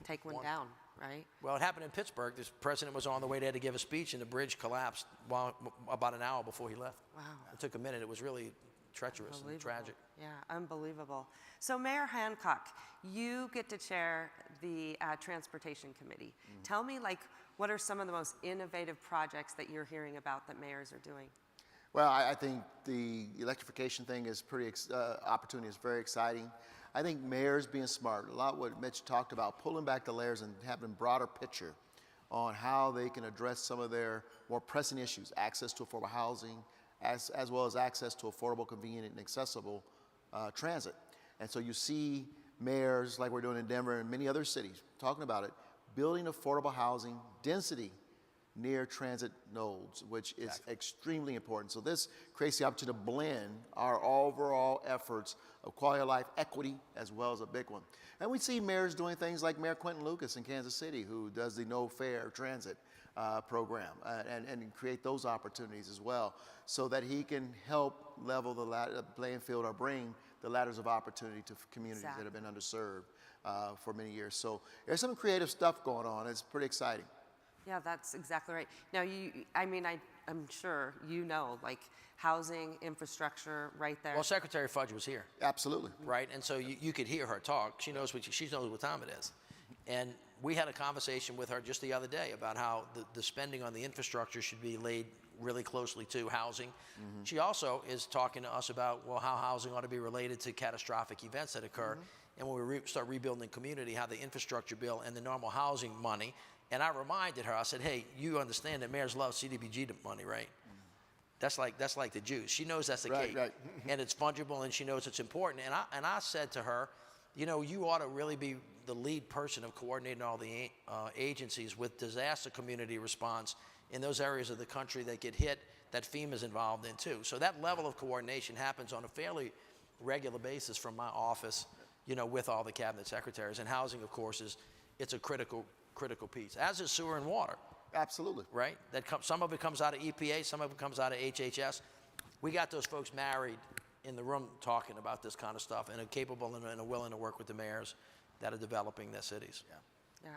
take one down, right? Well, it happened in Pittsburgh. The president was on the way there to give a speech, and the bridge collapsed about an hour before he left. Wow. It took a minute. It was really treacherous and tragic. Yeah, unbelievable. So Mayor Hancock, you get to chair the Transportation Committee. Mm. Tell me, what are some of the most innovative projects that you're hearing about that mayors are doing? Well, I think the electrification thing is opportunity is very exciting. I think mayors being smart, a lot what Mitch talked about, pulling back the layers and having a broader picture on how they can address some of their more pressing issues, access to affordable housing, as well as access to affordable, convenient, and accessible transit. And so you see mayors like we're doing in Denver and many other cities talking about it, building affordable housing density near transit nodes, which is extremely important. So this creates the opportunity to blend our overall efforts of quality of life, equity, as well as a big one. And we see mayors doing things like Mayor Quentin Lucas in Kansas City, who does the No Fare Transit program and create those opportunities as well so that he can help level the playing field or bring the ladders of opportunity to communities that have been underserved for many years. So there's some creative stuff going on. It's pretty exciting. Yeah, that's exactly right. Now, I'm sure you know, like housing, infrastructure, right there. Well, Secretary Fudge was here. Absolutely. Right? And so you could hear her talk. She knows what time it is. And we had a conversation with her just the other day about how the spending on the infrastructure should be laid really closely to housing. Mm-hmm. She also is talking to us about, well, how housing ought to be related to catastrophic events that occur. Mm-hmm. And when we start rebuilding community, how the infrastructure bill and the normal housing money. And I reminded her, I said, hey, you understand that mayors love CDBG money, right? That's like the Jews. She knows that's the case. Right. And it's fungible, and she knows it's important. And I said to her, you know, you ought to really be the lead person of coordinating all the agencies with disaster community response in those areas of the country that get hit that FEMA's involved in too. So that level of coordination happens on a fairly regular basis from my office, you know, with all the cabinet secretaries. And housing, of course, it's a critical piece, as is sewer and water. Absolutely. Right? Some of it comes out of EPA, some of it comes out of HHS. We got those folks married in the room talking about this kind of stuff and are capable and are willing to work with the mayors that are developing their cities. Yeah.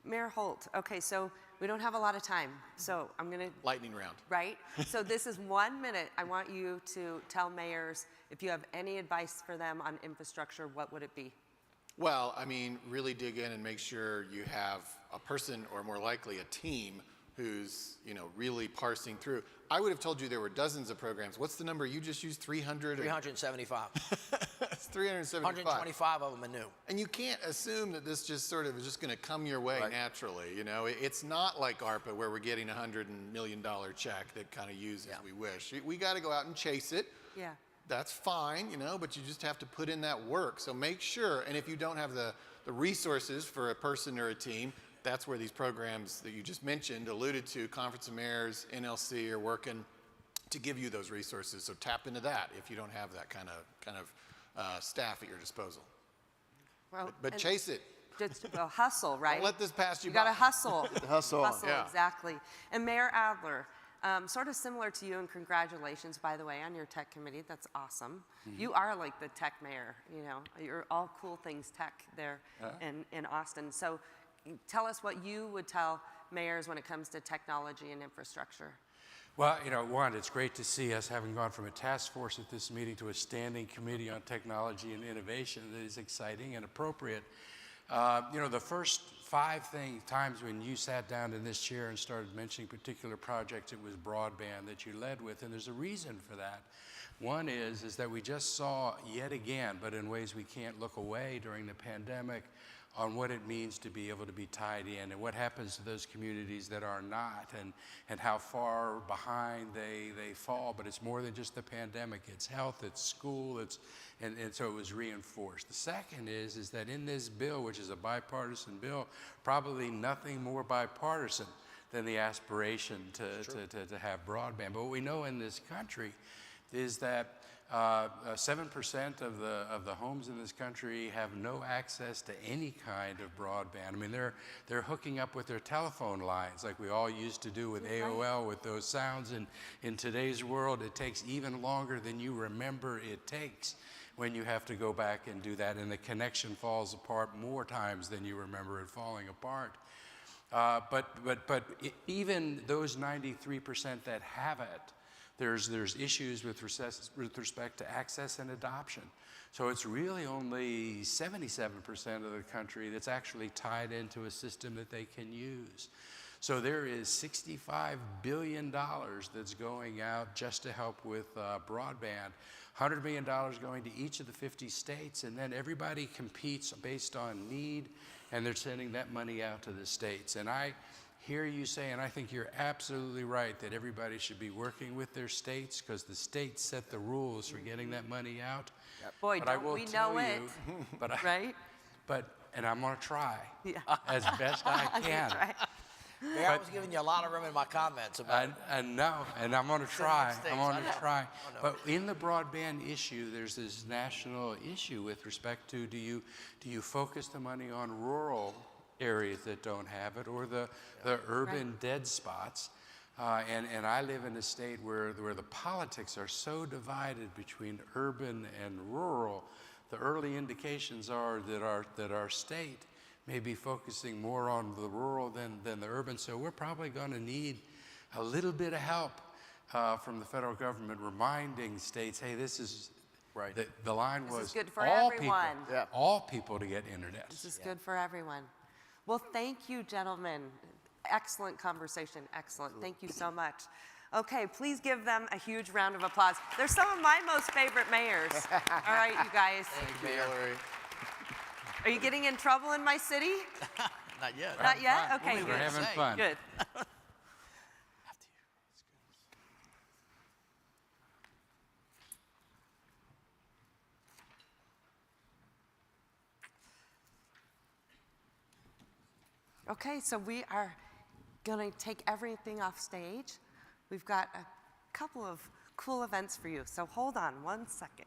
Mayor Holt, okay, so we don't have a lot of time, so I'm going to... Lightning round. Right? So this is 1 minute. I want you to tell mayors, if you have any advice for them on infrastructure, what would it be? Well, I mean, really dig in and make sure you have a person, or more likely a team, who's, you know, really parsing through. I would have told you there were dozens of programs. What's the number you just used? 300? 375. It's 375. 125 of them are new. And you can't assume that this just sort of is just going to come your way naturally. You know, it's not like ARPA where we're getting $100 million check that kind of use as we wish. We got to go out and chase it. Yeah. That's fine, you know, but you just have to put in that work. So make sure, and if you don't have the resources for a person or a team, that's where these programs that you just mentioned, alluded to, Conference of Mayors, NLC, are working to give you those resources. So tap into that if you don't have that kind of staff at your disposal. Well, but chase it. Just hustle, right? Don't let this pass you by. You got to hustle. Hustle. Exactly. And Mayor Adler, sort of similar to you, and congratulations, by the way, on your tech committee. That's awesome. Mm-hmm. You are like the tech mayor, you know. You're all cool things tech there in Austin. So tell us what you would tell mayors when it comes to technology and infrastructure. Well, you know, one, it's great to see us having gone from a task force at this meeting to a standing committee on technology and innovation that is exciting and appropriate. You know, the first 5 times when you sat down in this chair and started mentioning particular projects, it was broadband that you led with, and there's a reason for that. One is that we just saw yet again, but in ways we can't look away during the pandemic, on what it means to be able to be tied in and what happens to those communities that are not, and how far behind they fall. But it's more than just the pandemic. It's health, it's school, and so it was reinforced. The second is that in this bill, which is a bipartisan bill, probably nothing more bipartisan than the aspiration to have broadband. But what we know in this country is that 7% of the homes in this country have no access to any kind of broadband. I mean, they're hooking up with their telephone lines like we all used to do with AOL with those sounds. And in today's world, it takes even longer than you remember it takes when you have to go back and do that. And the connection falls apart more times than you remember it falling apart. But even those 93% that have it, there's issues with respect to access and adoption. So it's really only 77% of the country that's actually tied into a system that they can use. So there is $65 billion that's going out just to help with broadband. $100 million going to each of the 50 states, and then everybody competes based on need, and they're sending that money out to the states. And I hear you say, and I think you're absolutely right, that everybody should be working with their states because the states set the rules for getting that money out. Yep. Boy, but don't we know it, right? And I'm going to try as best I can. Yeah, I was giving you a lot of room in my comments about and I'm going to try. I'm going to try. But in the broadband issue, there's this national issue with respect to do you focus the money on rural areas that don't have it, or the urban dead spots? And I live in a state where the politics are so divided between urban and rural. The early indications are that our state may be focusing more on the rural than the urban. So we're probably going to need a little bit of help from the federal government reminding states, hey, this is Right. the line was This is good for all everyone. people, Yeah. all people to get internet. This is good for everyone. Well, thank you, gentlemen. Excellent conversation. Excellent. Thank you so much. Okay, please give them a huge round of applause. They're some of my most favorite mayors. All right, you guys. Thank you, Hillary. Are you getting in trouble in my city? Not yet. Not yet? Okay, We're good. having fun. Good. Okay, so we are going to take everything off stage. We've got a couple of cool events for you, so hold on one second.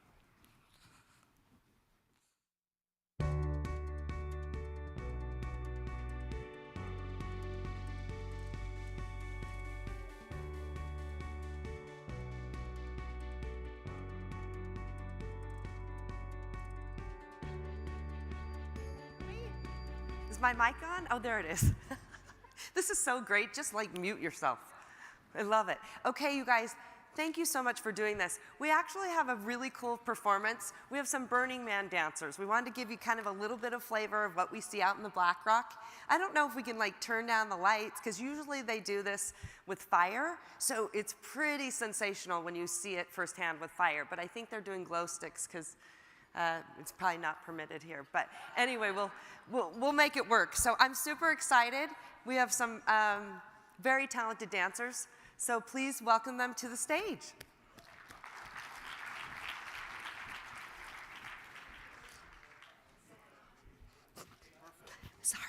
Is my mic on? Oh, there it is. This is so great. Just like mute yourself. I love it. Okay, you guys, thank you so much for doing this. We actually have a really cool performance. We have some Burning Man dancers. We wanted to give you kind of a little bit of flavor of what we see out in the Black Rock. I don't know if we can like turn down the lights because usually they do this with fire. So it's pretty sensational when you see it firsthand with fire. But I think they're doing glow sticks because it's probably not permitted here. But anyway, we'll make it work. So I'm super excited. We have some very talented dancers. So please welcome them to the stage. Sorry.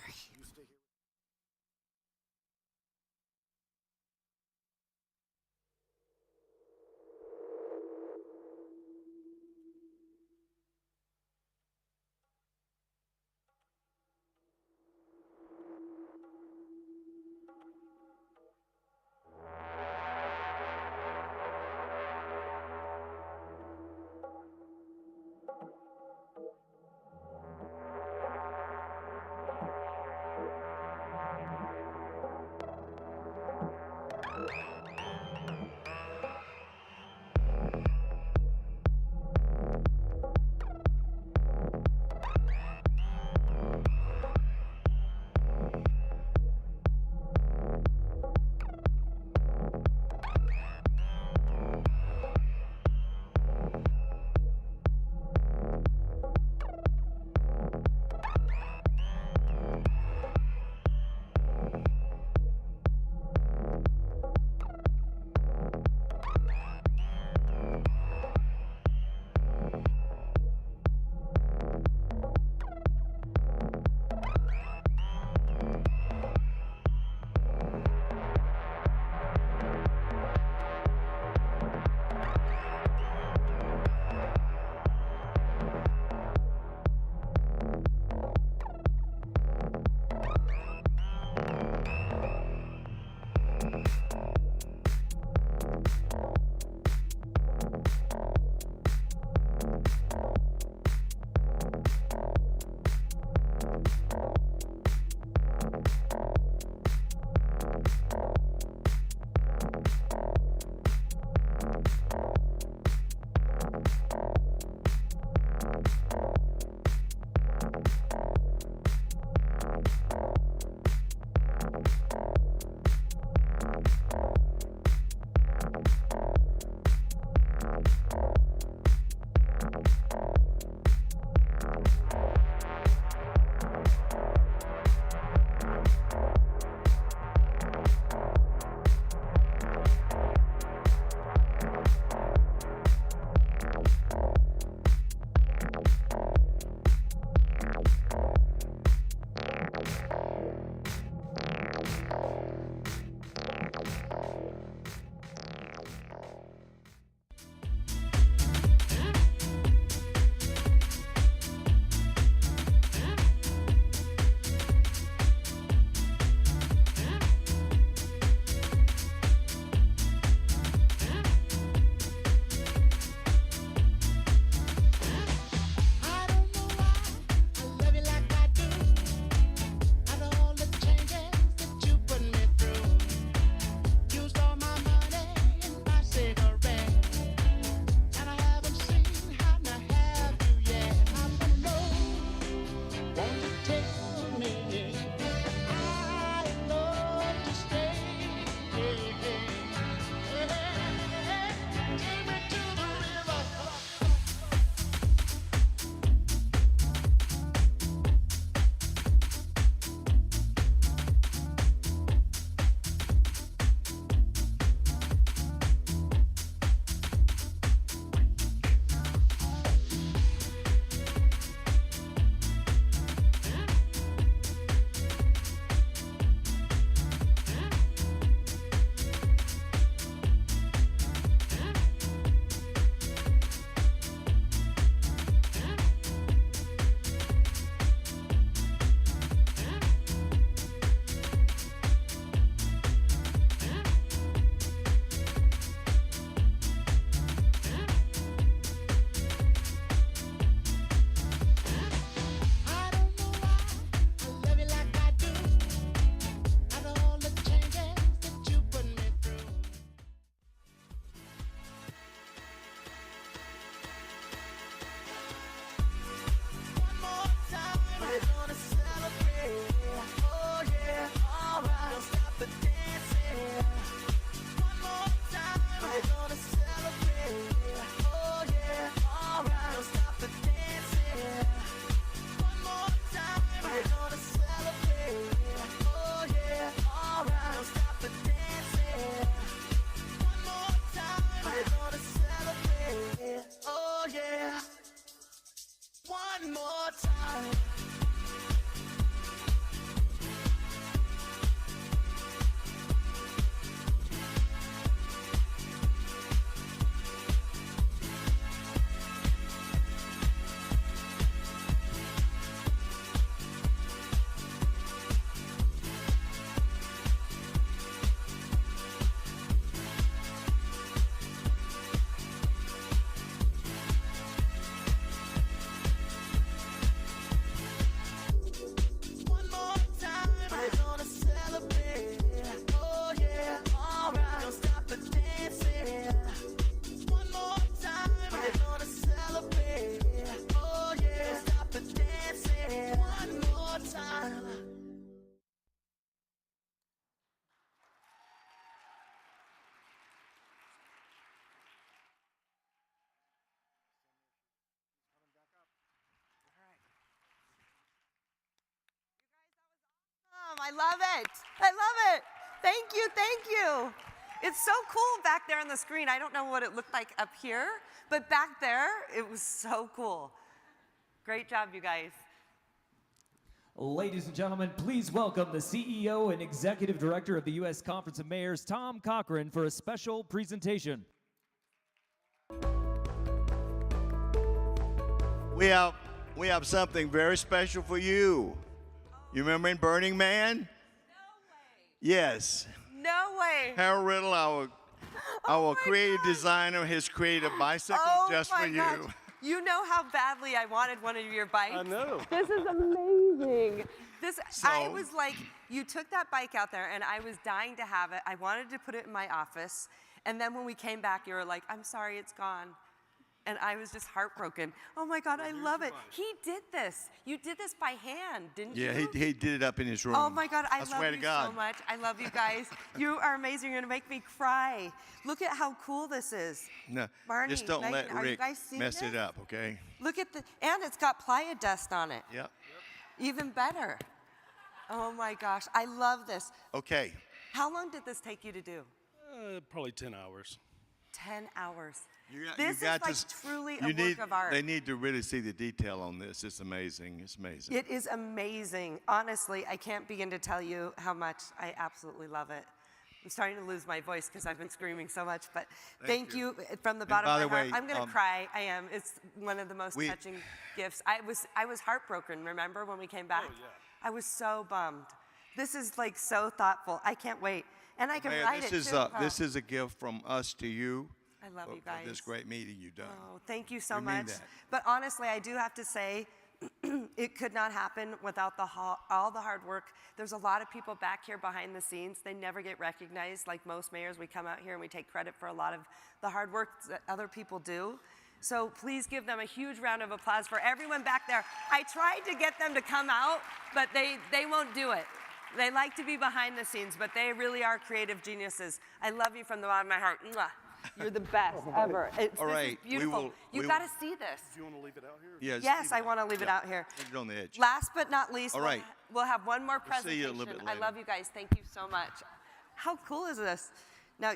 I love it. I love it. Thank you, thank you. It's so cool back there on the screen. I don't know what it looked like up here, but back there, it was so cool. Great job, you guys. Ladies and gentlemen, please welcome the CEO and Executive Director of the U.S. Conference of Mayors, Tom Cochran, for a special presentation. We have something very special for you. You remember in Burning Man? No way. Yes. No way. Harold Riddle, our my creative God. designer, has created a bicycle just my for gosh. you. You know how badly I wanted one of your bikes. I know. This is amazing. I So- was like, you took that bike out there, and I was dying to have it. I wanted to put it in my office, and then when we came back, you were like, I'm sorry, it's gone. And I was just heartbroken. Oh my God, I love it. He did this. You did this by hand, didn't Yeah, you? he did it up in his room. Oh my God, I love swear to you God. so much. I love you guys. You are amazing. You're gonna make me cry. Look at how cool this is. No, Barney, just don't Megan, let are you Rick guys seeing mess this? it up, okay? Look at and it's got playa dust on it. Yep. Even better. Oh my gosh, I love this. Okay. How long did this take you to do? Probably 10 hours. 10 hours. You This is got like to, truly you a need, work of art. They need to really see the detail on this. It's amazing. It's amazing. It is amazing. Honestly, I can't begin to tell you how much I absolutely love it. I'm starting to lose my voice because I've been screaming so much, but thank you from the bottom by of the my heart. way, I'm going to cry. I am. It's one of the most touching gifts. I was heartbroken, remember, when we came back? Oh, yeah. I was so bummed. This is like so thoughtful. I can't wait. And I can Mayor, write this it is too. this is a gift from us to you. I love you for guys. this great meeting you've done. Oh, thank you so We mean much. that. But honestly, I do have to say, it could not happen without all the hard work. There's a lot of people back here behind the scenes. They never get recognized. Like most mayors, we come out here and we take credit for a lot of the hard work that other people do. So please give them a huge round of applause for everyone back there. I tried to get them to come out, but they won't do it. They like to be behind the scenes, but they really are creative geniuses. I love you from the bottom of my heart. Mwah. You're the best ever. This right, is we beautiful. will- You've we got will- to see this. Do you want to leave it out here? Yes. Yes, I want to leave it out here. Leave it on the edge. Last but not least, All right. we'll have one more We'll see you a presentation. little bit I later. love you guys. Thank you so much. How cool is this? Now,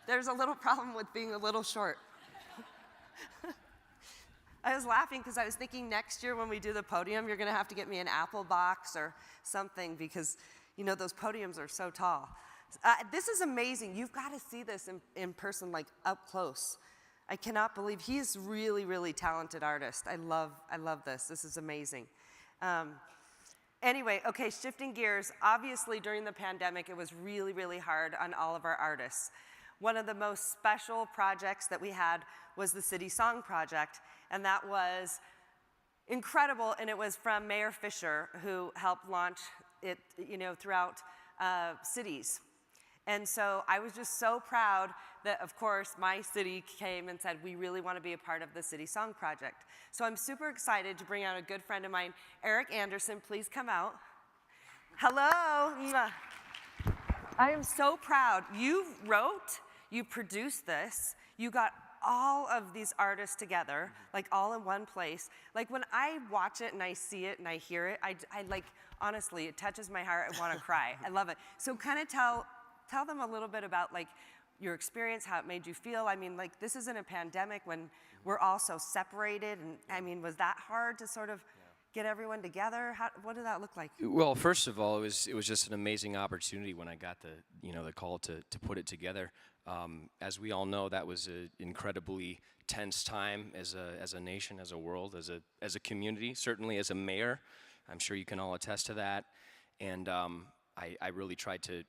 there's a little problem with being a little short. I was laughing because I was thinking next year when we do the podium, you're going to have to get me an apple box or something because, you know, those podiums are so tall. This is amazing. You've got to see this in person, like up close. I cannot believe he's really, really talented artist. I love this. This is amazing. Anyway, okay, shifting gears. Obviously, during the pandemic, it was really, really hard on all of our artists. One of the most special projects that we had was the City Song Project, and that was incredible, and it was from Mayor Fisher, who helped launch it, you know, throughout cities. And so I was just so proud that, of course, my city came and said, we really want to be a part of the City Song Project. So I'm super excited to bring out a good friend of mine, Eric Anderson. Please come out. Hello. Mwah. I am so proud. You wrote, you produced this, you got all of these artists together, like all in one place. Like when I watch it and I see it and I hear it, I like, honestly, it touches my heart. I want to cry. I love it. So kind of tell them a little bit about like your experience, how it made you feel. I mean, like this isn't a pandemic when we're all so separated. And I mean, was that hard to sort of get everyone together? What did that look like? Well, first of all, it was just an amazing opportunity when I got the call to put it together. As we all know, that was an incredibly tense time as a nation, as a world, as a community. Certainly as a mayor, I'm sure you can all attest to that. And I really tried to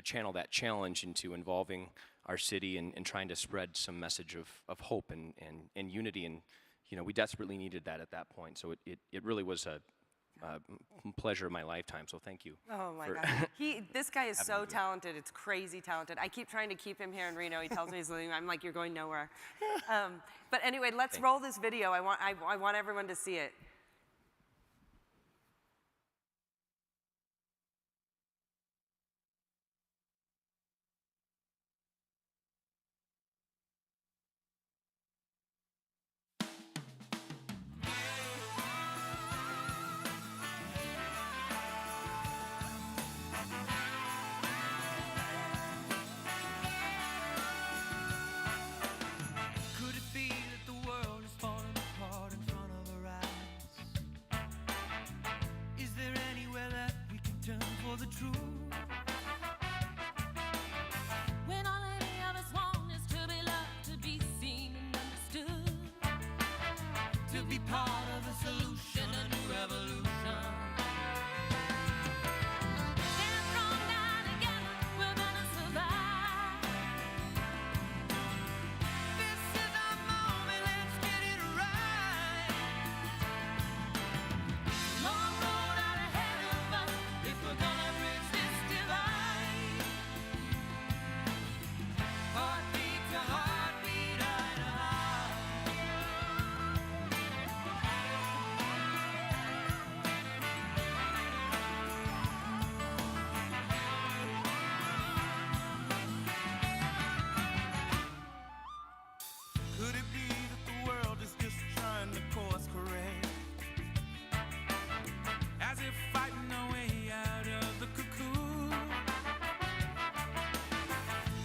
channel that challenge into involving our city and trying to spread some message of hope and unity. And we desperately needed that at that point. So it really was a pleasure of my lifetime. So thank you. Oh my God. This guy is so talented. It's crazy talented. I keep trying to keep him here in Reno. He tells me he's leaving. I'm like, you're going nowhere. But anyway, let's roll this video. I want everyone to see it. part of the solution, a new revolution. Stand strong now together, we're gonna survive. This is our moment, let's get it right. Long road out ahead of us if we're gonna bridge this divide. Heartbeat to heartbeat, eye to eye. Could it be that the world is just trying to course correct? As if fighting our way out of the cocoon.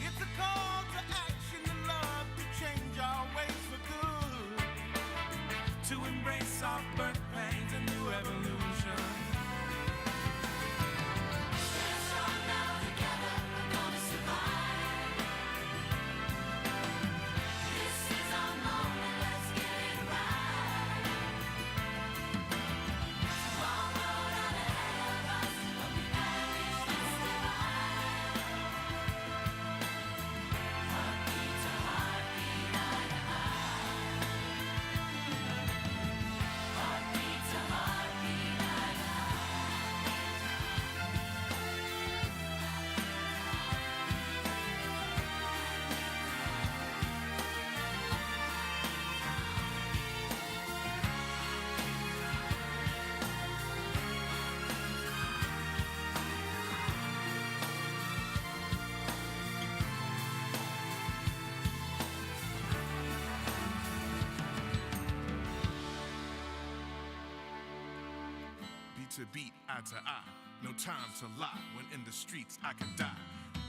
It's a call to action and love to change our ways for good. To embrace our birth pains and new evolution. Stand strong now together, we're gonna survive. This is our moment, let's get it right. Long road out ahead of us, but we gotta reach this divide. Heartbeat to heartbeat, eye to eye. Heartbeat to heartbeat, eye to Beat to beat, eye to eye. No time to lie. When in the streets, I can die.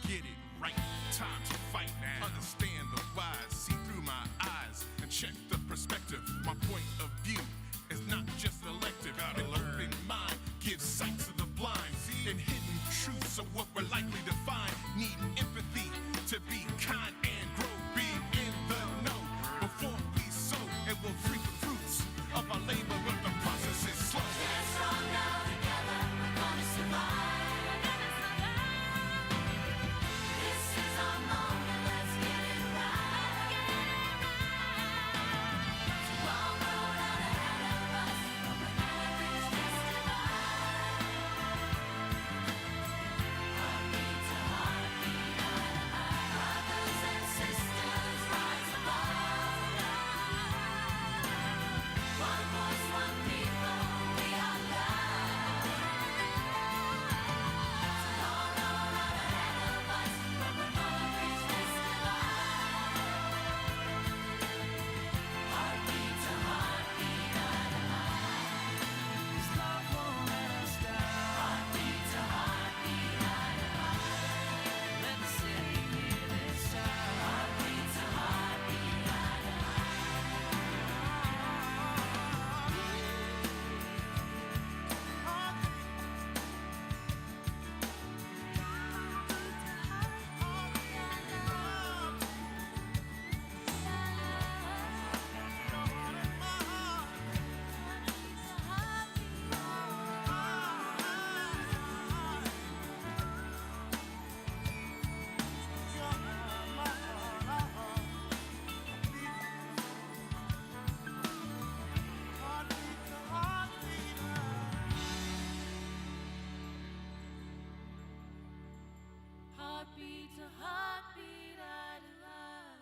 Get it right. Time to fight now. Understand the whys. See through my eyes and check the perspective. My point of view is not just elective. Got an open mind. Give sight to the blind. And hidden truths of what we're likely to find. Need empathy to be kind and grow. Be in the know. Before we sow, it will reap the fruits of our labor, but the process is slow. stand strong now together, we're gonna survive. This is our moment, let's get it right. Long road out ahead of us, but we're gonna reach this divide. Heartbeat to heartbeat, eye to eye. Brothers and sisters, rise above. One voice, one people, we are love. Long road out ahead of us, but we're gonna reach this divide. Heartbeat to heartbeat, eye to eye. This love won't let us down. Heartbeat to heartbeat, eye to eye. Let the city hear this sound. Heartbeat to heartbeat, eye to Heartbeat to heartbeat, eye to eye.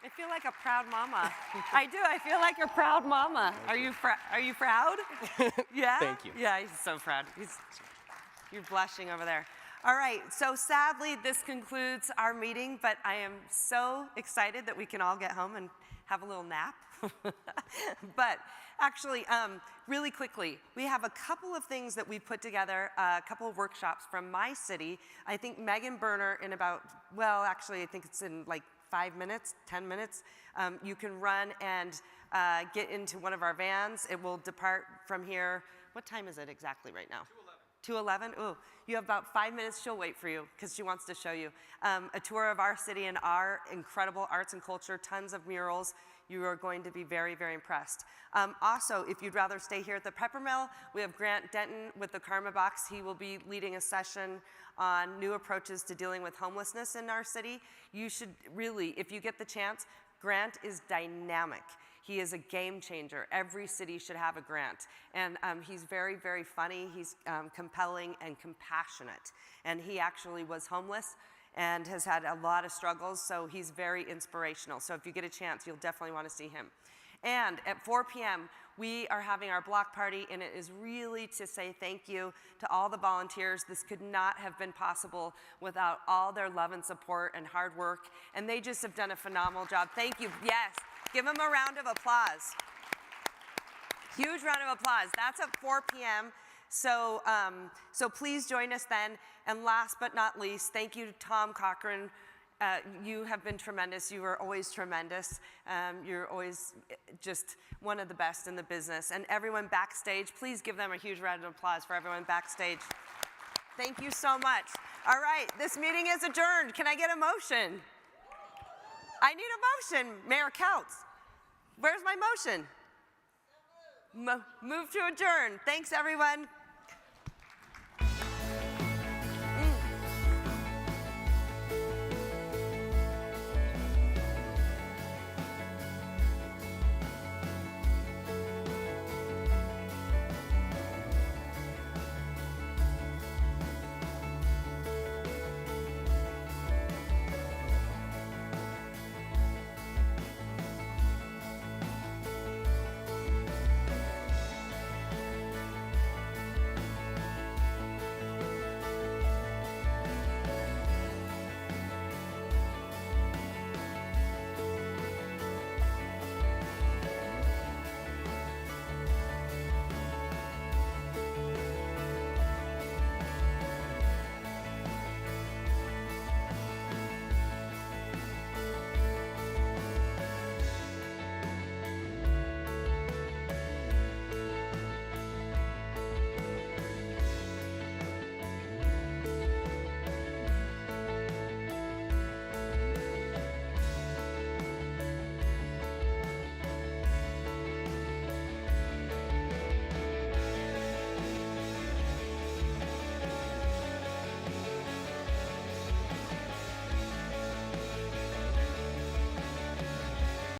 I feel like a proud mama. I do. I feel like a proud mama. Are you proud? Yeah. Thank you. Yeah, he's so proud. You're blushing over there. All right. So sadly, this concludes our meeting, but I am so excited that we can all get home and have a little nap. But actually, really quickly, we have a couple of things that we've put together, a couple of workshops from my city. I think Megan Berner in about, well, actually, I think it's in like 5 minutes, 10 minutes. You can run and get into one of our vans. It will depart from here. What time is it exactly right now? 2:11? Ooh, you have about 5 minutes. She'll wait for you because she wants to show you a tour of our city and our incredible arts and culture, tons of murals. You are going to be very, very impressed. Also, if you'd rather stay here at the Peppermill, we have Grant Denton with the Karma Box. He will be leading a session on new approaches to dealing with homelessness in our city. You should really, if you get the chance, Grant is dynamic. He is a game changer. Every city should have a Grant. And he's very, very funny. He's compelling and compassionate. And he actually was homeless and has had a lot of struggles, so he's very inspirational. So if you get a chance, you'll definitely want to see him. And at 4 p.m., we are having our block party, and it is really to say thank you to all the volunteers. This could not have been possible without all their love and support and hard work, and they just have done a phenomenal job. Thank you. Yes, give them a round of applause. Huge round of applause. That's at 4 p.m. So please join us then. And last but not least, thank you to Tom Cochran. You have been tremendous. You are always tremendous. You're always just one of the best in the business. And everyone backstage, please give them a huge round of applause for everyone backstage. Thank you so much. All right, this meeting is adjourned. Can I get a motion? I need a motion, Mayor Counts. Where's my motion? Move to adjourn. Thanks, everyone.